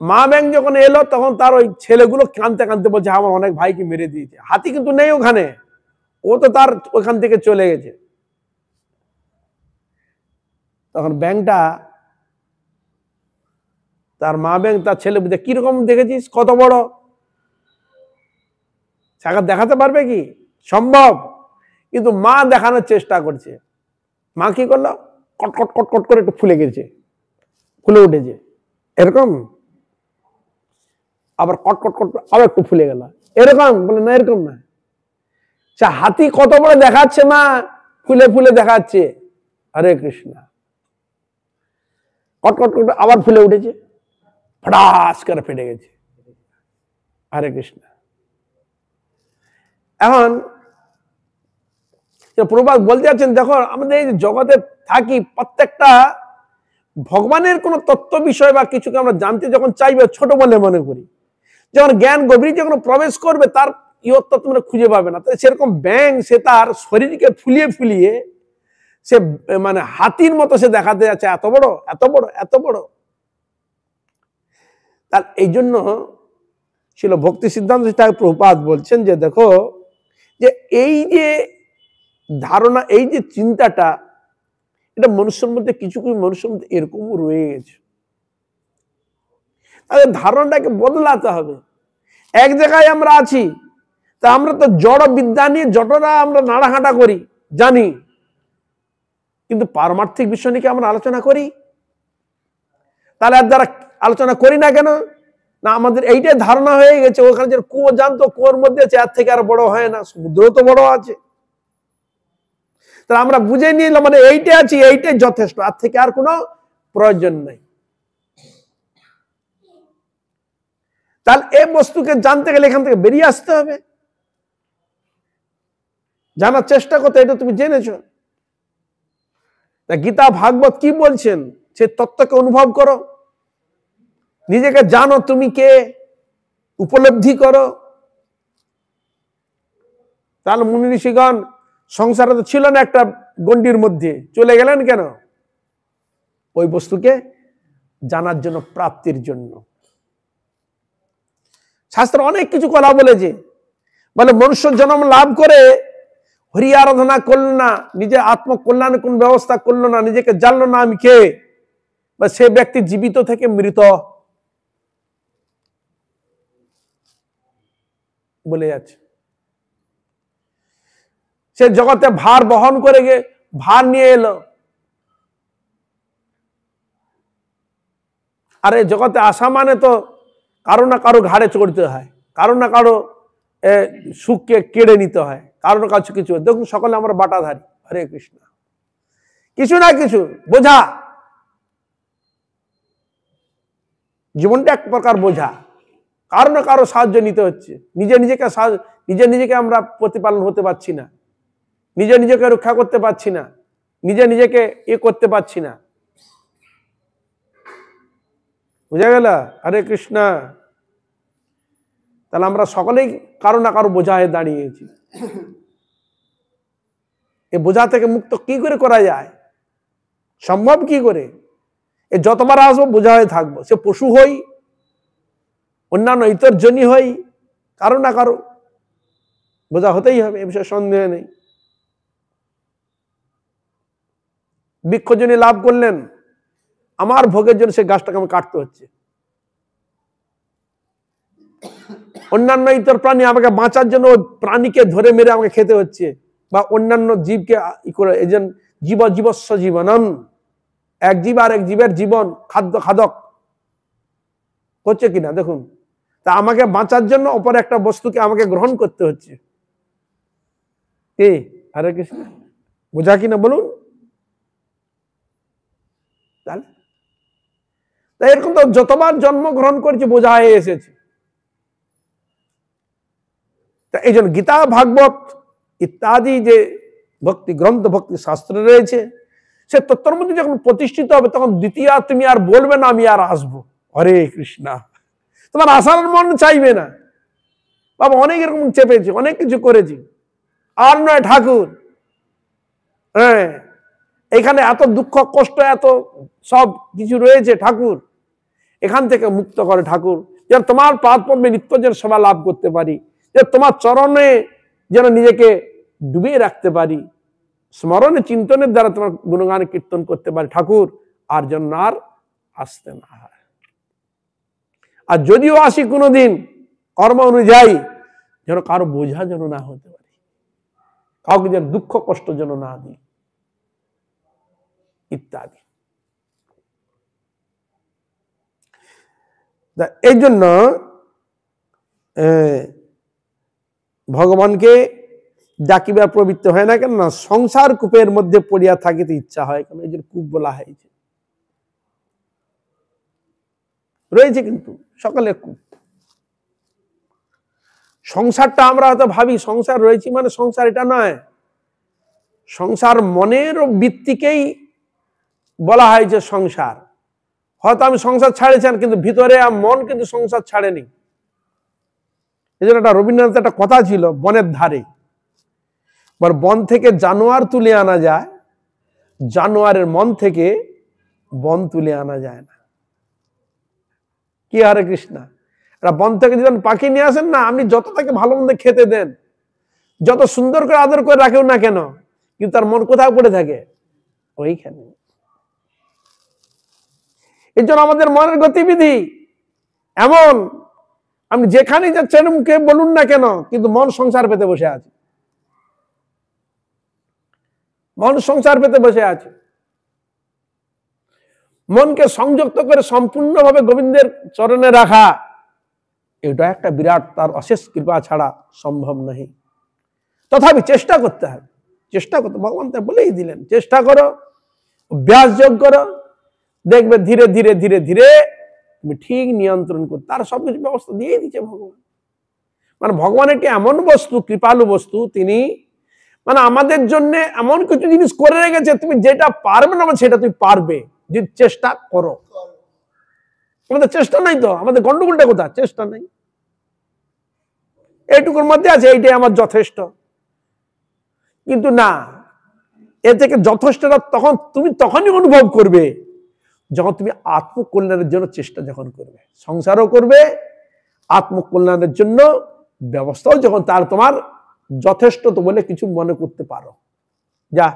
মা ব্যাং যখন এলো তখন তার ওই ছেলেগুলো কাঁদতে কাঁদতে বলছে আমার অনেক ভাইকে মেরে দিয়েছে। হাতি কিন্তু নেই ওখানে, ও তো তার ওখান থেকে চলে গেছে। তখন ব্যাংটা, তার মা ব্যাং তার ছেলে বুঝে, কিরকম দেখেছিস, কত বড়, সাক্ষাৎ দেখাতে পারবে কি সম্ভব? কিন্তু মা দেখানোর চেষ্টা করছে। মা কি করলো, কটকট কটকট করে একটু ফুলে গেছে, ফুলে উঠেছে এরকম, আবার কটকট কট আবার একটু ফুলে গেল এরকম, বলে না এরকম না। হাতি কত বড় দেখাচ্ছে, মা ফুলে ফুলে দেখাচ্ছে। হরে কৃষ্ণ। কটকট কট আবার ফুলে উঠেছে, ফটাস করে ফেটে গেছে। হরে কৃষ্ণ। এখন প্রভুপাদ বলতে যাচ্ছেন, দেখো আমাদের এই জগতে থাকি, প্রত্যেকটা ভগবানের কোন তত্ত্ব বিষয় বা কিছুকে আমরা জানতে যখন চাইবে ছোট বলে মনে করি, যখন জ্ঞান গভীরে যখন প্রবেশ করবে তার ইয়ত্তা তোমরা খুঁজে পাবে না। তাই সেরকম ব্যাং সে তার শরীরকে ফুলিয়ে ফুলিয়ে সে মানে হাতির মতো সে দেখাতে যাচ্ছে, এত বড় এত বড় এত বড়। তার এই জন্য ছিল ভক্তি সিদ্ধান্ত প্রভুপাদ বলছেন যে দেখো, যে এই যে ধারণা, এই যে চিন্তাটা, এটা মনুষ্যের মধ্যে কিছু কিছু মানুষের মধ্যে এরকমও রয়ে গেছে। তাদের ধারণাটাকে বদলাতে হবে। এক জায়গায় আমরা আছি, তা আমরা তো জড় বিদ্যা নিয়ে যতটা আমরা নাড়াহাঁটা করি জানি, কিন্তু পারমার্থিক বিষয় নিয়ে আমরা আলোচনা করি? তাহলে আর দ্বারা আলোচনা করি না কেন? না আমাদের এইটাই ধারণা হয়ে গেছে, ওখানে যে কুয়ো জানতো কুয়োর মধ্যে আছে, এর থেকে আর বড় হয় না, সমুদ্র তো বড় আছে। তাহলে আমরা বুঝে নিলাম মানে এইটাই আছি, এইটাই যথেষ্ট, আর থেকে আর কোনো প্রয়োজন নেই। তাহলে এই বস্তুকে জানতে গেলে এখান থেকে বেরিয়ে আসতে হবে, জানার চেষ্টা করতে। এটা তুমি জেনেছো, গীতা ভাগবত কি বলছেন, সে তত্ত্বকে অনুভব করো, নিজেকে জানো তুমি কে, উপলব্ধি করো। তাহলে মুনি ঋষিগণ সংসারে তো ছিল না, একটা গণ্ডির মধ্যে চলে গেলেন কেন? ওই বস্তুকে জানার জন্য, প্রাপ্তির জন্য। শাস্ত্র অনেক কিছু কথা বলেছে, বলে মনুষ্য জন্ম লাভ করে হরি আরাধনা করলো না, নিজের আত্মকল্যাণে কোন ব্যবস্থা করলো না, নিজেকে জানলো না আমি কে, বা সে ব্যক্তি জীবিত থেকে মৃত বলে যাচ্ছে। সে জগতে ভার বহন করে গিয়ে ভার নিয়ে এলো, আর এই জগতে আসা মানে তো কারো না কারো ঘাড়ে চড়তে হয়, কারো না কারো সুখকে কেড়ে নিতে হয়, কারো না কাছে কিছু। দেখুন সকলে আমরা বাটাধারী। হরে কৃষ্ণ। কিছু না কিছু বোঝা, জীবনটা এক প্রকার বোঝা, কারো না কারো সাহায্য নিতে হচ্ছে। নিজেকে আমরা প্রতিপালন হতে পারছি না, নিজেকে রক্ষা করতে পারছি না, নিজেকে করতে পারছি না, বুঝা গেল? হরে কৃষ্ণ। তাহলে আমরা সকলেই কারো না কারো বোঝা হয়ে দাঁড়িয়েছি। এই বোঝা থেকে মুক্ত কি করে করা যায়? সম্ভব কি করে? এ যতবার আসবো বোঝা হয়ে থাকবো, সে পশু হই, অন্যান্য ইতর জনি হই, কারো না কারো বোঝা হতেই হবে, এ বিষয়ে সন্দেহ নেই। বৃক্ষজনী লাভ করলেন, আমার ভোগের জন্য সে গাছটাকে আমি কাটতে হচ্ছে। অন্যান্য ইতর প্রাণী আমাকে বাঁচার জন্য ওই প্রাণীকে ধরে মেরে আমাকে খেতে হচ্ছে, বা অন্যান্য জীবকে করে, এই জীব জীবস্ব জীবনম, এক জীব আর এক জীবের জীবন খাদ্য খাদক হচ্ছে কিনা দেখুন। তা আমাকে বাঁচার জন্য অপর একটা বস্তুকে আমাকে গ্রহণ করতে হচ্ছে। কি হরে কৃষ্ণ, বোঝা কিনা বলুন? তাহলে তাই এরকম তো যতবার জন্মগ্রহণ করেছে বোঝা হয়ে এসেছে। তা এই জন্য গীতা ভাগবত ইত্যাদি যে ভক্তি গ্রন্থ, ভক্তি শাস্ত্র রয়েছে, সে তত্ত্বের মধ্যে যখন প্রতিষ্ঠিত হবে তখন দ্বিতীয় তুমি আর বলবে না আমি আর আসবো, হরে কৃষ্ণ, তোমার আসার মন চাইবে না। বাবা অনেক এরকম চেপেছি, অনেক কিছু করেছি, আর নয় ঠাকুর, হ্যাঁ এখানে এত দুঃখ কষ্ট এত সব কিছু রয়েছে ঠাকুর, এখান থেকে মুক্ত করে ঠাকুর, যেন তোমার পাদ পদ্মে নিত্য যেন সেবা লাভ করতে পারি, যে তোমার চরণে যেন নিজেকে ডুবিয়ে রাখতে পারি, স্মরণে চিন্তনের দ্বারা তোমার গুণগান কীর্তন করতে পারি ঠাকুর, আর যেন আর আসতে না হয়। আর যদিও আসি কোনোদিন কর্ম অনুযায়ী, যেন কারো বোঝা যেন না হতে পারি, কাউকে যেন দুঃখ কষ্ট যেন না দিই, ইত্যাদি। এই জন্য ভগবানকে ডাকিবার প্রবৃত্তি হয় না কেন? না সংসার কূপের মধ্যে পড়িয়া থাকিতে ইচ্ছা হয় কেন? এই জন্য কূপ বলা হয়েছে, রয়েছে কিন্তু সকলের কূপ। সংসারটা আমরা হয়তো ভাবি সংসার রয়েছে মানে সংসার, এটা নয়। সংসার মনের বৃত্তিকেই বলা হয়েছে সংসার। হয়তো আমি সংসার ছাড়েছেন কিন্তু ভিতরে মন কিন্তু সংসার ছাড়েনি। এই জন্য একটা রবীন্দ্রনাথের একটা কথা ছিল, বনের ধারে বন থেকে জানোয়ার তুলে আনা যায়, জানোয়ারের মন থেকে বন তুলে আনা যায় না। কি হরে কৃষ্ণ, এটা বন থেকে যখন পাখি নিয়ে আসেন না, আপনি যত তাকে ভালো মন্দ খেতে দেন, যত সুন্দর করে আদর করে রাখেন না কেন, কিন্তু তার মন কোথাও পড়ে থাকে? ওইখানে। এই জন্য আমাদের মনের গতিবিধি এমন, আপনি যেখানে যাচ্ছেন মুখে বলুন না কেন, কিন্তু মন সংসার পেতে বসে আছে, মন সংসার পেতে বসে আছে। মনকে সংযুক্ত করে সম্পূর্ণভাবে গোবিন্দের চরণে রাখা, এটা একটা বিরাট, তার অশেষ কৃপা ছাড়া সম্ভব নয়। তথাপি চেষ্টা করতে হবে, চেষ্টা করতে ভগবান তা বলেই দিলেন, চেষ্টা করো, অভ্যাস যোগ করো, দেখবে ধীরে ধীরে ধীরে ধীরে তুমি ঠিক নিয়ন্ত্রণ করো। তার সবকিছু ব্যবস্থা দিয়ে দিচ্ছে ভগবান। মানে ভগবান একটি এমন বস্তু, কৃপালু বস্তু, তিনি মানে আমাদের জন্য এমন কিছু জিনিস করে রেখেছে, তুমি যেটা পারবে না সেটা তুমি পারবে যদি চেষ্টা করো। আমাদের চেষ্টা নাই তো, আমাদের গন্ডগোলটা কোথায়? চেষ্টা নেই, এইটুকুর মধ্যে আছে এইটাই আমার যথেষ্ট। কিন্তু না, এ থেকে যথেষ্টটা তখন তুমি তখনই অনুভব করবে যখন তুমি আত্মকল্যাণের জন্য চেষ্টা যখন করবে, সংসারও করবে, আত্মকল্যাণের জন্য ব্যবস্থাও যখন তার তোমার যথেষ্ট তো বলে কিছু মনে করতে পারো। যা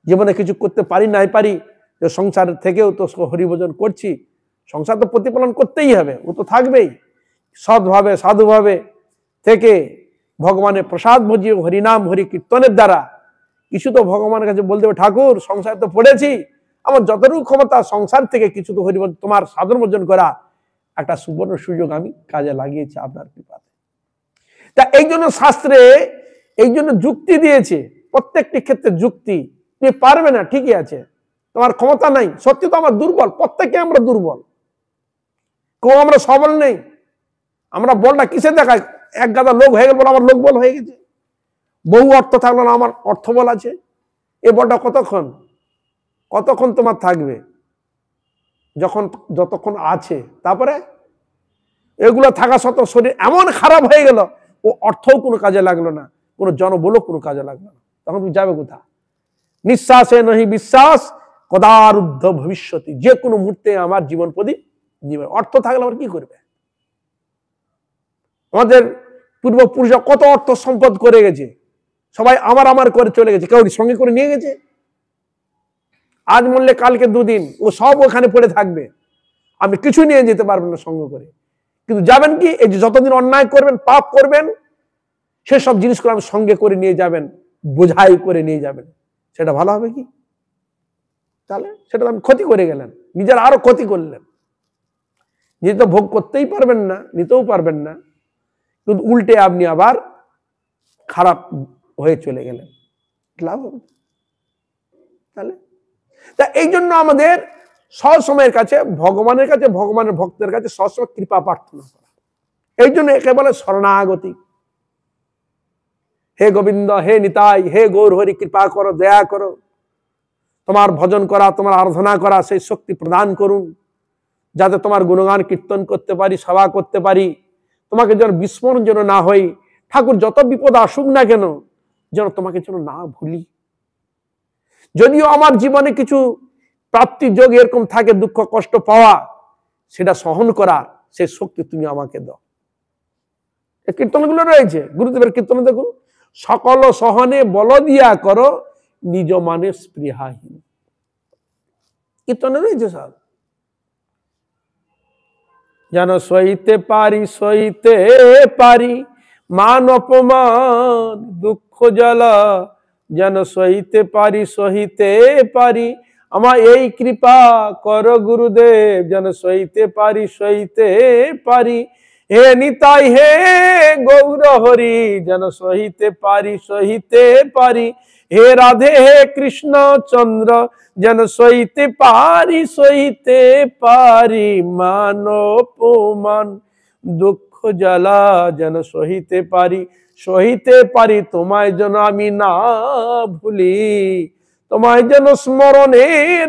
জীবনে কিছু করতে পারি নাই পারি, সংসার থেকেও তো হরিভজন করছি, সংসার তো প্রতিপালন করতেই হবে, ও তো থাকবেই। সৎভাবে সাধুভাবে থেকে ভগবানের প্রসাদ ভজিয়ে হরিনাম হরি কীর্তনের দ্বারা কিছু তো ভগবানের কাছে বলতে হবে, ঠাকুর সংসার তো পড়েছি, আমার যতটুকু ক্ষমতা সংসার থেকে কিছু তো হরিভজন তোমার সাধন ভজন করা একটা সুবর্ণ সুযোগ আমি কাজে লাগিয়েছি আপনার কৃপাতে। তা এই জন্য শাস্ত্রে এই জন্য যুক্তি দিয়েছে, প্রত্যেকটি ক্ষেত্রে যুক্তি। তুমি পারবে না ঠিকই আছে, তোমার ক্ষমতা নাই, সত্যি তো আমার দুর্বল, প্রত্যেকে আমরা দুর্বল, কেউ আমরা সবল নেই। আমরা বলটা কিসে দেখাই? এক গাদা লোক হয়ে গেল বলে আমার লোক বল হয়ে গেছে, বহু অর্থ থাকলো না আমার অর্থ বল আছে। এ বলটা কতক্ষণ কতক্ষণ তোমার থাকবে? যখন যতক্ষণ আছে, তারপরে এগুলো থাকা সত্ত্বেও শরীর এমন খারাপ হয়ে গেল, ও অর্থও কোনো কাজে লাগলো না, কোনো জনবলও কোনো কাজে লাগলো না, তখন তুমি যাবে কোথা? নিঃশ্বাসে নহি বিশ্বাস কদারুদ্ধ ভবিষ্যতি, যে কোনো মুহূর্তে আমার জীবন প্রদীপ জীবন। অর্থ থাকলে আবার কি করবে? আমাদের পূর্বপুরুষরা কত অর্থ সম্পদ করে গেছে, সবাই আমার আমার করে চলে গেছে, কেউ সঙ্গে করে নিয়ে গেছে? আজ মরলে কালকে দুদিন ও সব ওখানে পড়ে থাকবে, আপনি কিছু নিয়ে যেতে পারবেন না সঙ্গে করে। কিন্তু যাবেন কি, এই যে যতদিন অন্যায় করবেন, পাপ করবেন, সেসব জিনিসগুলো আপনি সঙ্গে করে নিয়ে যাবেন, বোঝাই করে নিয়ে যাবেন, সেটা ভালো হবে কি? তাহলে সেটা আপনি ক্ষতি করে গেলেন, নিজের আরো ক্ষতি করলেন। নিজে তো ভোগ করতেই পারবেন না, নিতেও পারবেন না, কিন্তু উল্টে আপনি আবার খারাপ হয়ে চলে গেলেন, লাভ হবে? তাহলে তা এই জন্য আমাদের সবসময়ের কাছে ভগবানের কাছে, ভগবানের ভক্তের কাছে সবসময় কৃপা প্রার্থনা করা। এই জন্য একে বলে শরণাগতি। হে গোবিন্দ, হে নিতাই, হে গৌর হরি, কৃপা করো, দয়া করো, তোমার ভজন করা, তোমার আরাধনা করা সেই শক্তি প্রদান করুন, যাতে তোমার গুণগান কীর্তন করতে পারি, সেবা করতে পারি, তোমাকে যেন বিস্মরণ যেন না হই। ঠাকুর যত বিপদ আসুক না কেন, যেন তোমাকে যেন না ভুলি। যদিও আমার জীবনে কিছু প্রাপ্তি যোগ এরকম থাকে, দুঃখ কষ্ট পাওয়া, সেটা সহন করা, সেই শক্তি তুমি আমাকে দাও। এই কীর্তনগুলো রয়েছে গুরুদেবের কীর্তন, দেখুন, সকল সহনে বল দিয়া করো, নিজ মানে স্পৃহাহীন, কীর্তনে রয়েছে সব। যেন সইতে পারি, সইতে পারি মান অপমান দুঃখ জ্বালা, যেন সইতে পারি, সহিতে পারি, আমার এই কৃপা কর গুরুদেব, যেন সইতে পারি, সইতে পারি। হে নিতাই, হে গৌর হরি, যেন সহিতে পারি, সহিতে পারি। হে রাধে, হে কৃষ্ণ চন্দ্র, যেন সইতে পারি, সইতে পারি মান অপমান দুঃখ জ্বালা, যেন সহিতে পারি, সহিতে পারি। তোমায় যেন আমি না ভুলি, তোমায় যেন স্মরণে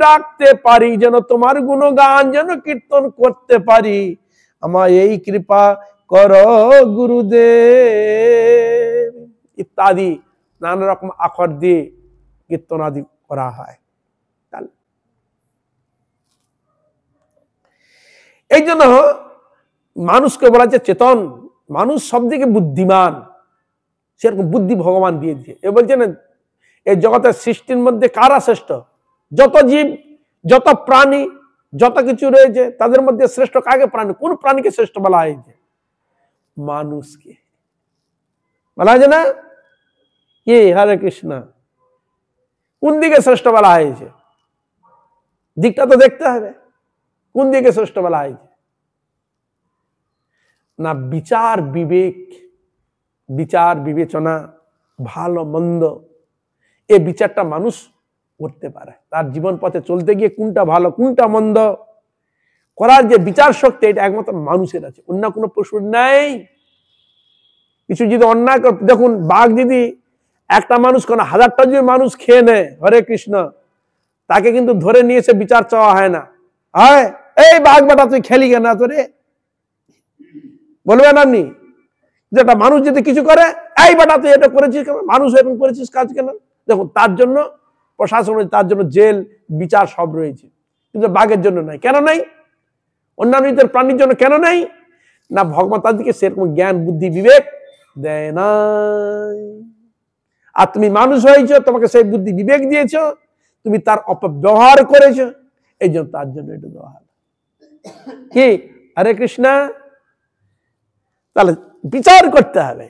রাখতে পারি, যেন তোমার গুণগান যেন কীর্তন করতে পারি। আমার এই কৃপা কর গুরুদেব, ইত্যাদি নানা রকম আখর দিয়ে কীর্তন আদি করা হয়। এই জন্য মানুষকে বলা হচ্ছে চেতন, মানুষ সব দিকে বুদ্ধিমান, সেরকম বুদ্ধি ভগবান দিয়ে দিয়েছে। এ বলছেন এই জগতের সৃষ্টির মধ্যে কারা শ্রেষ্ঠ? যত জীব, যত প্রাণী, যত কিছু রয়েছে তাদের মধ্যে শ্রেষ্ঠ কাকে? প্রাণী। কোন প্রাণীকে শ্রেষ্ঠ বলা হয়েছে? মানুষকে বলা হয়েছে না কি? হরে কৃষ্ণ, কোন দিকে শ্রেষ্ঠ বলা হয়েছে? দিকটা তো দেখতে হবে, কোন দিকে শ্রেষ্ঠ বলা হয়েছে না? বিচার বিবেক, বিচার বিবেচনা, ভালো মন্দ, এই বিচারটা মানুষ করতে পারে। তার জীবন পথে চলতে গিয়ে কোনটা ভালো কোনটা মন্দ করার যে বিচার শক্তি, এটা একমাত্র মানুষের আছে, অন্য কোনো পশুর নাই। কিছু যদি অন্যায়, দেখুন বাঘ যদি একটা মানুষ কোন হাজারটা যদি মানুষ খেয়ে নেয়, হরে কৃষ্ণ, তাকে কিন্তু ধরে নিয়ে এসে বিচার চাওয়া হয় না। হয় এই বাঘ বেটা তুই খেলি কেন তোরে, বলবেন আপনি? যেটা মানুষ যদি কিছু করে, এই বেটা তুই এটা করেছিস কেন, মানুষ এরকম করেছিস কাজ কেন? দেখুন তার জন্য প্রশাসন, তার জন্য জেল বিচার সব রয়েছে, কিন্তু বাঘের জন্য নাই। কেন নাই? অন্যান্য প্রাণীর জন্য কেন নাই? না ভগবান তাদেরকে সেরকম জ্ঞান বুদ্ধি বিবেক দেয় নাই। আর তুমি মানুষ হয়েছো, তোমাকে সেই বুদ্ধি বিবেক দিয়েছ, তুমি তার অপব্যবহার করেছো, এই জন্য তার জন্য এটা দেওয়া হলো। কি? হরে কৃষ্ণ। তাহলে বিচার করতে হবে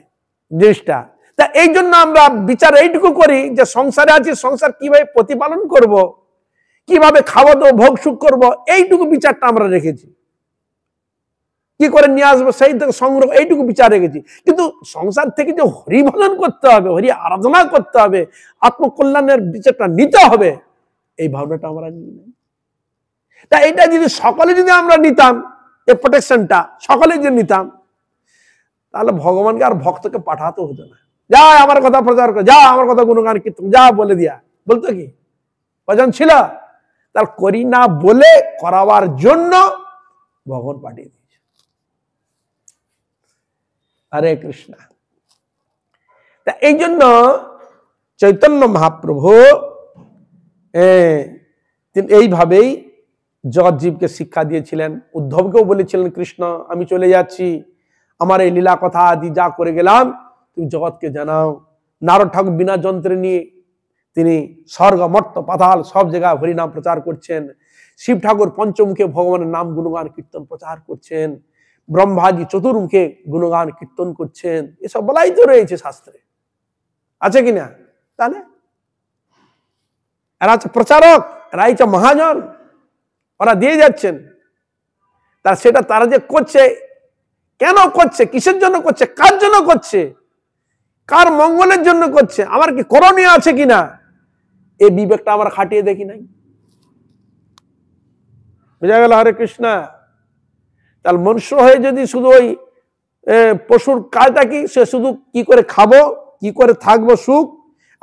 জিনিসটা। তা এই জন্য আমরা বিচার এইটুকু করি যে সংসারে আছি, সংসার কিভাবে প্রতিপালন করব, কিভাবে খাওয়া দাওয়া ভোগ সুখ করবো, এইটুকু বিচারটা আমরা রেখেছি। কি করে নিয়ে আসবো সেই থেকে সংগ্রহ, এইটুকু বিচার রেখেছি। কিন্তু সংসার থেকে যে হরি ভজন করতে হবে, হরি আরাধনা করতে হবে, আত্মকল্যাণের বিচারটা নিতে হবে, এই ভাবনাটা আমরা নিই না। তা এটা যদি সকলে যদি আমরা নিতাম, এই প্রোটেকশনটা সকলে যদি নিতাম, তাহলে ভগবানকে আর ভক্তকে পাঠাতে হতো না। যা আমার কথা প্রচার করে, যা আমার কথা গুণগান কীর্তন, যা বলে দিয়া, বলতো কি? ভজন ছিল? তার করি না বলে করাবার জন্য ভগবান পাঠিয়ে দিয়েছে। হরে কৃষ্ণ। তা এই জন্য চৈতন্য মহাপ্রভু তিনি এইভাবেই জগৎ জীবকে শিক্ষা দিয়েছিলেন। উদ্ধবকেও বলেছিলেন, কৃষ্ণ আমি চলে যাচ্ছি, আমার এই লীলা কথা আদি যা করে গেলাম তুমি জগৎকে জানাও। নারদ ঠাকুর বিনা যন্ত্রে নিয়ে তিনি স্বর্গ মর্ত পাতাল সব জায়গায় হরিনাম প্রচার করছেন। শিব ঠাকুর পঞ্চমুখে ভগবানের নাম গুণগান কীর্তন প্রচার করছেন। ব্রহ্মাজি চতুর্মুখে গুণগান কীর্তন করছেন। এসব বলাই তো রয়েছে শাস্ত্রে, আছে কিনা? তাহলে এরা হচ্ছে প্রচারক, এরা হচ্ছে মহাজন, ওরা দিয়ে যাচ্ছেন। তার সেটা তারা যে করছে, কেন করছে, কিসের জন্য করছে, কার জন্য করছে, কার মঙ্গলের জন্য করছে, আমার কি করণীয় আছে কিনা, এই বিবেকটা আমরা খাটিয়ে দেখি নাই। বুঝা গেল? হরে কৃষ্ণ। তাহলে মনুষ্য হয়ে যদি শুধু ওই পশুর কাজটা কি, সে শুধু কি করে খাবো, কি করে থাকবো সুখ,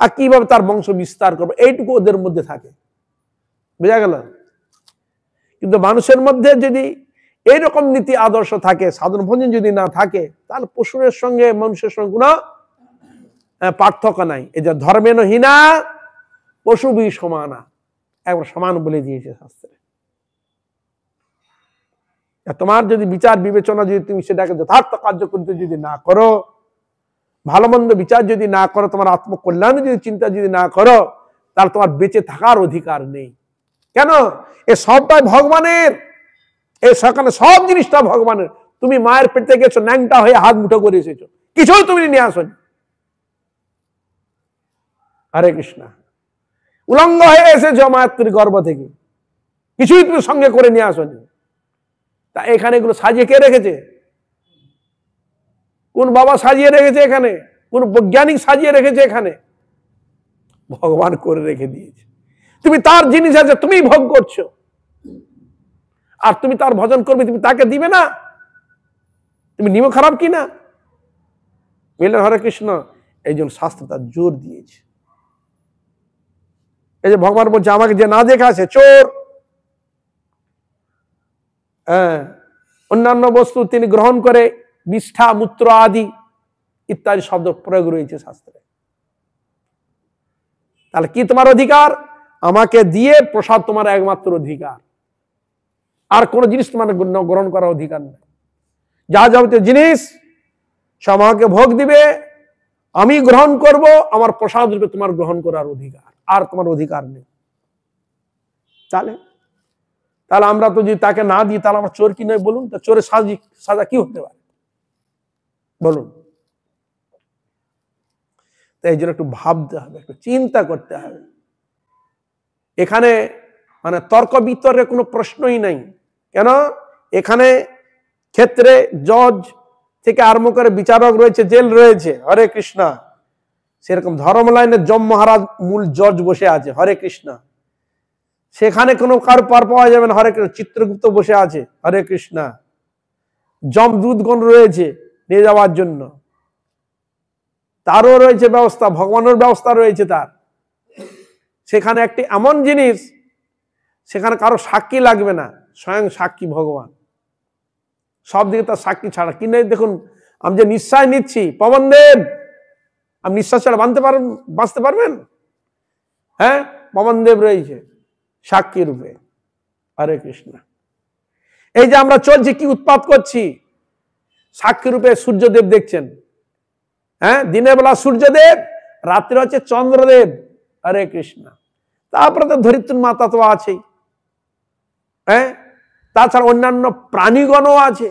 আর কিভাবে তার বংশ বিস্তার করবো, এইটুকু ওদের মধ্যে থাকে। বুঝা গেল? কিন্তু মানুষের মধ্যে যদি এইরকম নীতি আদর্শ থাকে, সাধারণ ভোজন যদি না থাকে, তাহলে পশুরের সঙ্গে মানুষের সঙ্গে কোনো পার্থক্য নাই। এই যে ধর্মেন হীনা পশু বি সমানা, একবার সমান বলে দিয়েছে শাস্ত্রে। তোমার যদি বিচার বিবেচনা যদি তুমি সেটাকে যথার্থ কার্য করতে যদি না করো, ভালো মন্দ বিচার যদি না করো, তোমার আত্মকল্যাণ যদি চিন্তা যদি না করো, তাহলে তোমার বেঁচে থাকার অধিকার নেই। কেন? এ সবটাই ভগবানের, এই সকালে সব জিনিসটা ভগবানের। তুমি মায়ের পেটে গেছো, ন্যাংটা হয়ে হাত মুঠো করে এসেছো, কিছুই তুমি নিয়ে আসনি। হরে কৃষ্ণ। উলঙ্গ হয়ে এসেছো মায়ের গর্ভ থেকে, কিছুই তুমি সঙ্গে করে নিয়ে আসনি। তা এখানে এগুলো সাজিয়ে কে রেখেছে? কোন বাবা সাজিয়ে রেখেছে এখানে? কোন বৈজ্ঞানিক সাজিয়ে রেখেছে এখানে? ভগবান করে রেখে দিয়েছে। তুমি তার জিনিস আছে, তুমি ভোগ করছো, আর তুমি তার ভজন করবে, তুমি তাকে দিবে না? তুমি নিম খারাপ কি না? বললেন হরে কৃষ্ণ। এই জন্য শাস্ত্র তার জোর দিয়েছে। এই যে ভগবান বলছে, আমাকে যে না দেখা আছে চোর। অন্যান্য বস্তু তিনি গ্রহণ করে, বিষ্ঠা মূত্র আদি ইত্যাদি শব্দ প্রয়োগ রয়েছে শাস্ত্রে। তাহলে কি তোমার অধিকার? আমাকে দিয়ে প্রসাদ তোমার একমাত্র অধিকার, আর কোন জিনিস তোমার গ্রহণ করার অধিকার নেই। যা যাবতীয় জিনিস সব আমাকে ভোগ দিবে, আমি গ্রহণ করব, আমার প্রসাদ রূপে তোমার গ্রহণ করার অধিকার, আর তোমার অধিকার নেই। তাহলে আমরা তো যদি তাকে না দিই, তাহলে আমার চোর কি নয় বলুন? তা চোরের সাজা কি হতে পারে বলুন? এই জন্য একটু ভাবতে হবে, একটু চিন্তা করতে হবে। এখানে মানে তর্ক বিতর্কের কোনো প্রশ্নই নাই। কেন? এখানে ক্ষেত্রে জজ থেকে আরম্ভ করে বিচারক রয়েছে, জেল রয়েছে। হরে কৃষ্ণ। সেরকম ধর্ম লাইনে যম মহারাজ মূল জজ বসে আছে। হরে কৃষ্ণ। সেখানে কোনো কারো পার পাওয়া যাবে না। হরে কৃষ্ণ। চিত্রগুপ্ত বসে আছে। হরে কৃষ্ণ। যমদূতগণ রয়েছে নিয়ে যাওয়ার জন্য, তারও রয়েছে ব্যবস্থা, ভগবানের ব্যবস্থা রয়েছে তার। সেখানে একটি এমন জিনিস, সেখানে কারো সাক্ষী লাগবে না, স্বয়ং সাক্ষী ভগবান। সব দিকে তার সাক্ষী ছাড়া কি নেই। দেখুন, আমি যে নিঃশ্বাস নিচ্ছি, পবনদেব, আপনি নিঃশ্বাস ছাড়া বাঁচতে পারবেন? হ্যাঁ, পবনদেব রয়েছে সাক্ষী রূপে। হরে কৃষ্ণ। এই যে আমরা চলছি, কি উৎপাত করছি, সাক্ষী রূপে সূর্যদেব দেখছেন। হ্যাঁ, দিনের বেলা সূর্যদেব, রাত্রে হচ্ছে চন্দ্রদেব। হরে কৃষ্ণ। তারপরে তো ধরিত্রী মাতা তো আছেই। হ্যাঁ, তাছাড়া অন্যান্য প্রাণীগণও আছে।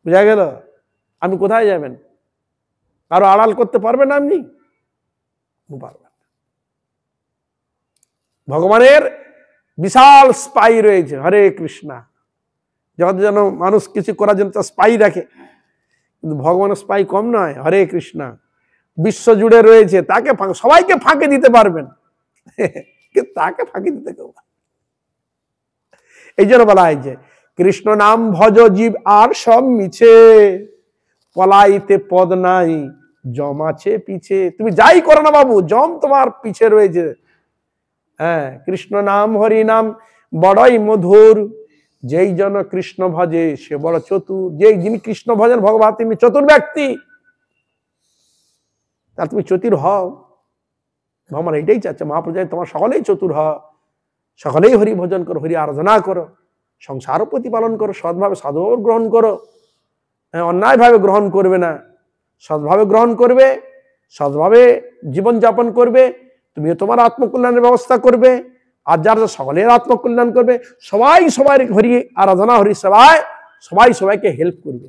বুঝা গেল? আপনি কোথায় যাবেন? কারো আড়াল করতে পারবেন আপনি? পারবেন। ভগবানের বিশাল স্পাই রয়েছে। হরে কৃষ্ণ। যত যেন মানুষ কিছু করার জন্য তার স্পাই রাখে, কিন্তু ভগবানের স্পাই কম নয়। হরে কৃষ্ণ। বিশ্ব জুড়ে রয়েছে, তাকে সবাইকে ফাঁকে দিতে পারবেন, কিন্তু তাকে ফাঁকি দিতে কেউ। এই জন্য বলা হয়েছে, কৃষ্ণ নাম ভজ জীব আর সব মিছে, পলাইতে পদ নাই জম আছে পিছে। তুমি যাই করো না বাবু, জম তোমার পিছে রয়েছে। कृष्ण नाम हरि नाम बड़ई मधुर जेई जन कृष्ण भजे से बड़ चतुर जे जिन कृष्ण भजन भगवान तिनि चतुर व्यक्ति तार तुम चतुर हओ भगवान एटाई चाচ্ছে महाप्रभु তোমার সকলেই চতুর হও সকলেই হরি ভজন করো হরি আরাধনা করো সংসার প্রতিপালন করো সৎভাবে সাধুভাবে গ্রহণ করো অন্যায়ভাবে গ্রহণ করবে না সৎভাবে গ্রহণ করবে সৎভাবে জীবন যাপন করবে তুমিও তোমার আত্মকল্যাণের ব্যবস্থা করবে আর যারা সকলের আত্মকল্যাণ করবে সবাই সবার হরি আরাধনা হরি সেবায় সবাই সবাইকে হেল্প করবে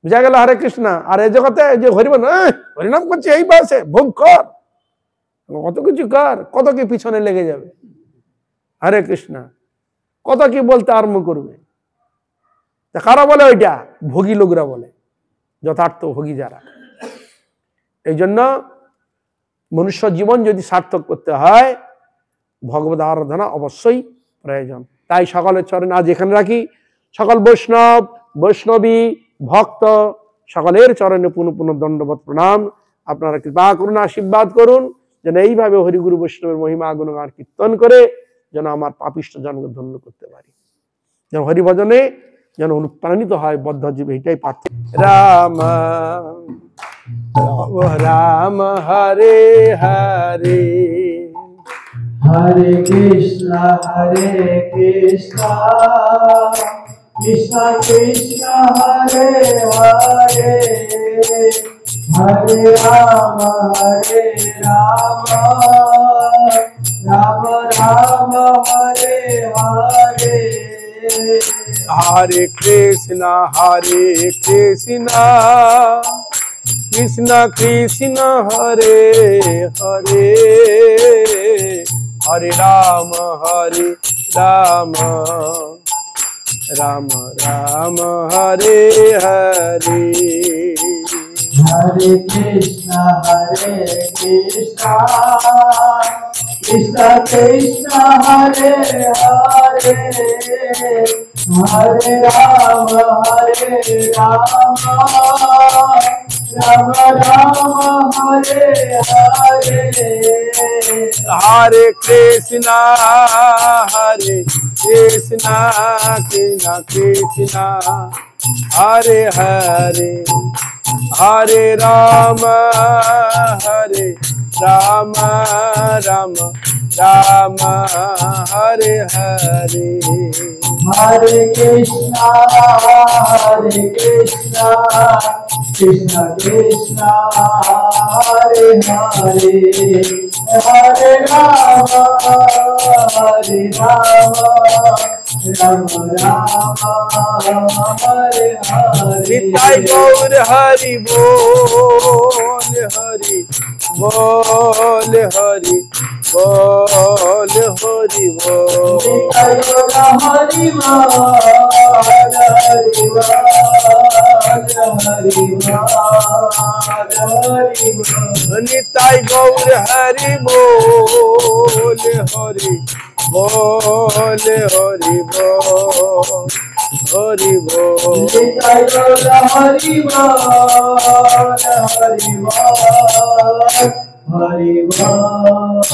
বুঝা গেল হরে কৃষ্ণ আর এই জগতে যে হরিনাম করছে এই বয়সে ভোগ কর কত কিছু কর কত কি পিছনে লেগে যাবে হরে কৃষ্ণ কত কি বলতে আরম্ভ করবে তা কারা বলে ওইটা ভোগী লোকরা বলে যথার্থ ভোগী যারা এই জন্য মনুষ্য জীবন যদি সার্থক করতে হয় ভগবত আরাধনা অবশ্যই প্রয়োজন তাই সকলের চরণে আজ এখানে রাখি সকল বৈষ্ণব বৈষ্ণবী ভক্ত সকলের চরণে পুনঃ পুনঃ দণ্ডবত প্রণাম আপনারা কৃপা করুন আশীর্বাদ করুন যেন এইভাবে হরিগুরু বৈষ্ণবের মহিমা গুণগান কীর্তন করে যেন আমার পাপিষ্ঠ জনকে ধন্য করতে পারি যেন হরিভজনে যেন অনুপ্রাণিত হয় বদ্ধ জীব এটাই প্রার্থনা রাম রাম হরে হরে हरे कृष्ण कृष्ण कृष्ण हरे हरे हरे राम राम राम हरे हरे हरे कृष्ण कृष्ण कृष्ण हरे हरे हरे राम राम राम हरे हरे हरे कृष्ण कृष्ण कृष्ण हरे हरे हरे राम राम राम हरे हरे हरे कृष्ण कृष्ण कृष्ण हरे हरे हरे राम राम राम हरे हरे हरे कृष्ण कृष्ण कृष्ण हरे हरे हरे राम राम राम हरे हरे निताई गौर हरि बोल हरि बोल हरि बोल हरि बोल निताई गौर हरि निताई गौर हरि बोल हरि बोल हरि बोल हरि बोल निताई गौर हरि बोल हरि बोल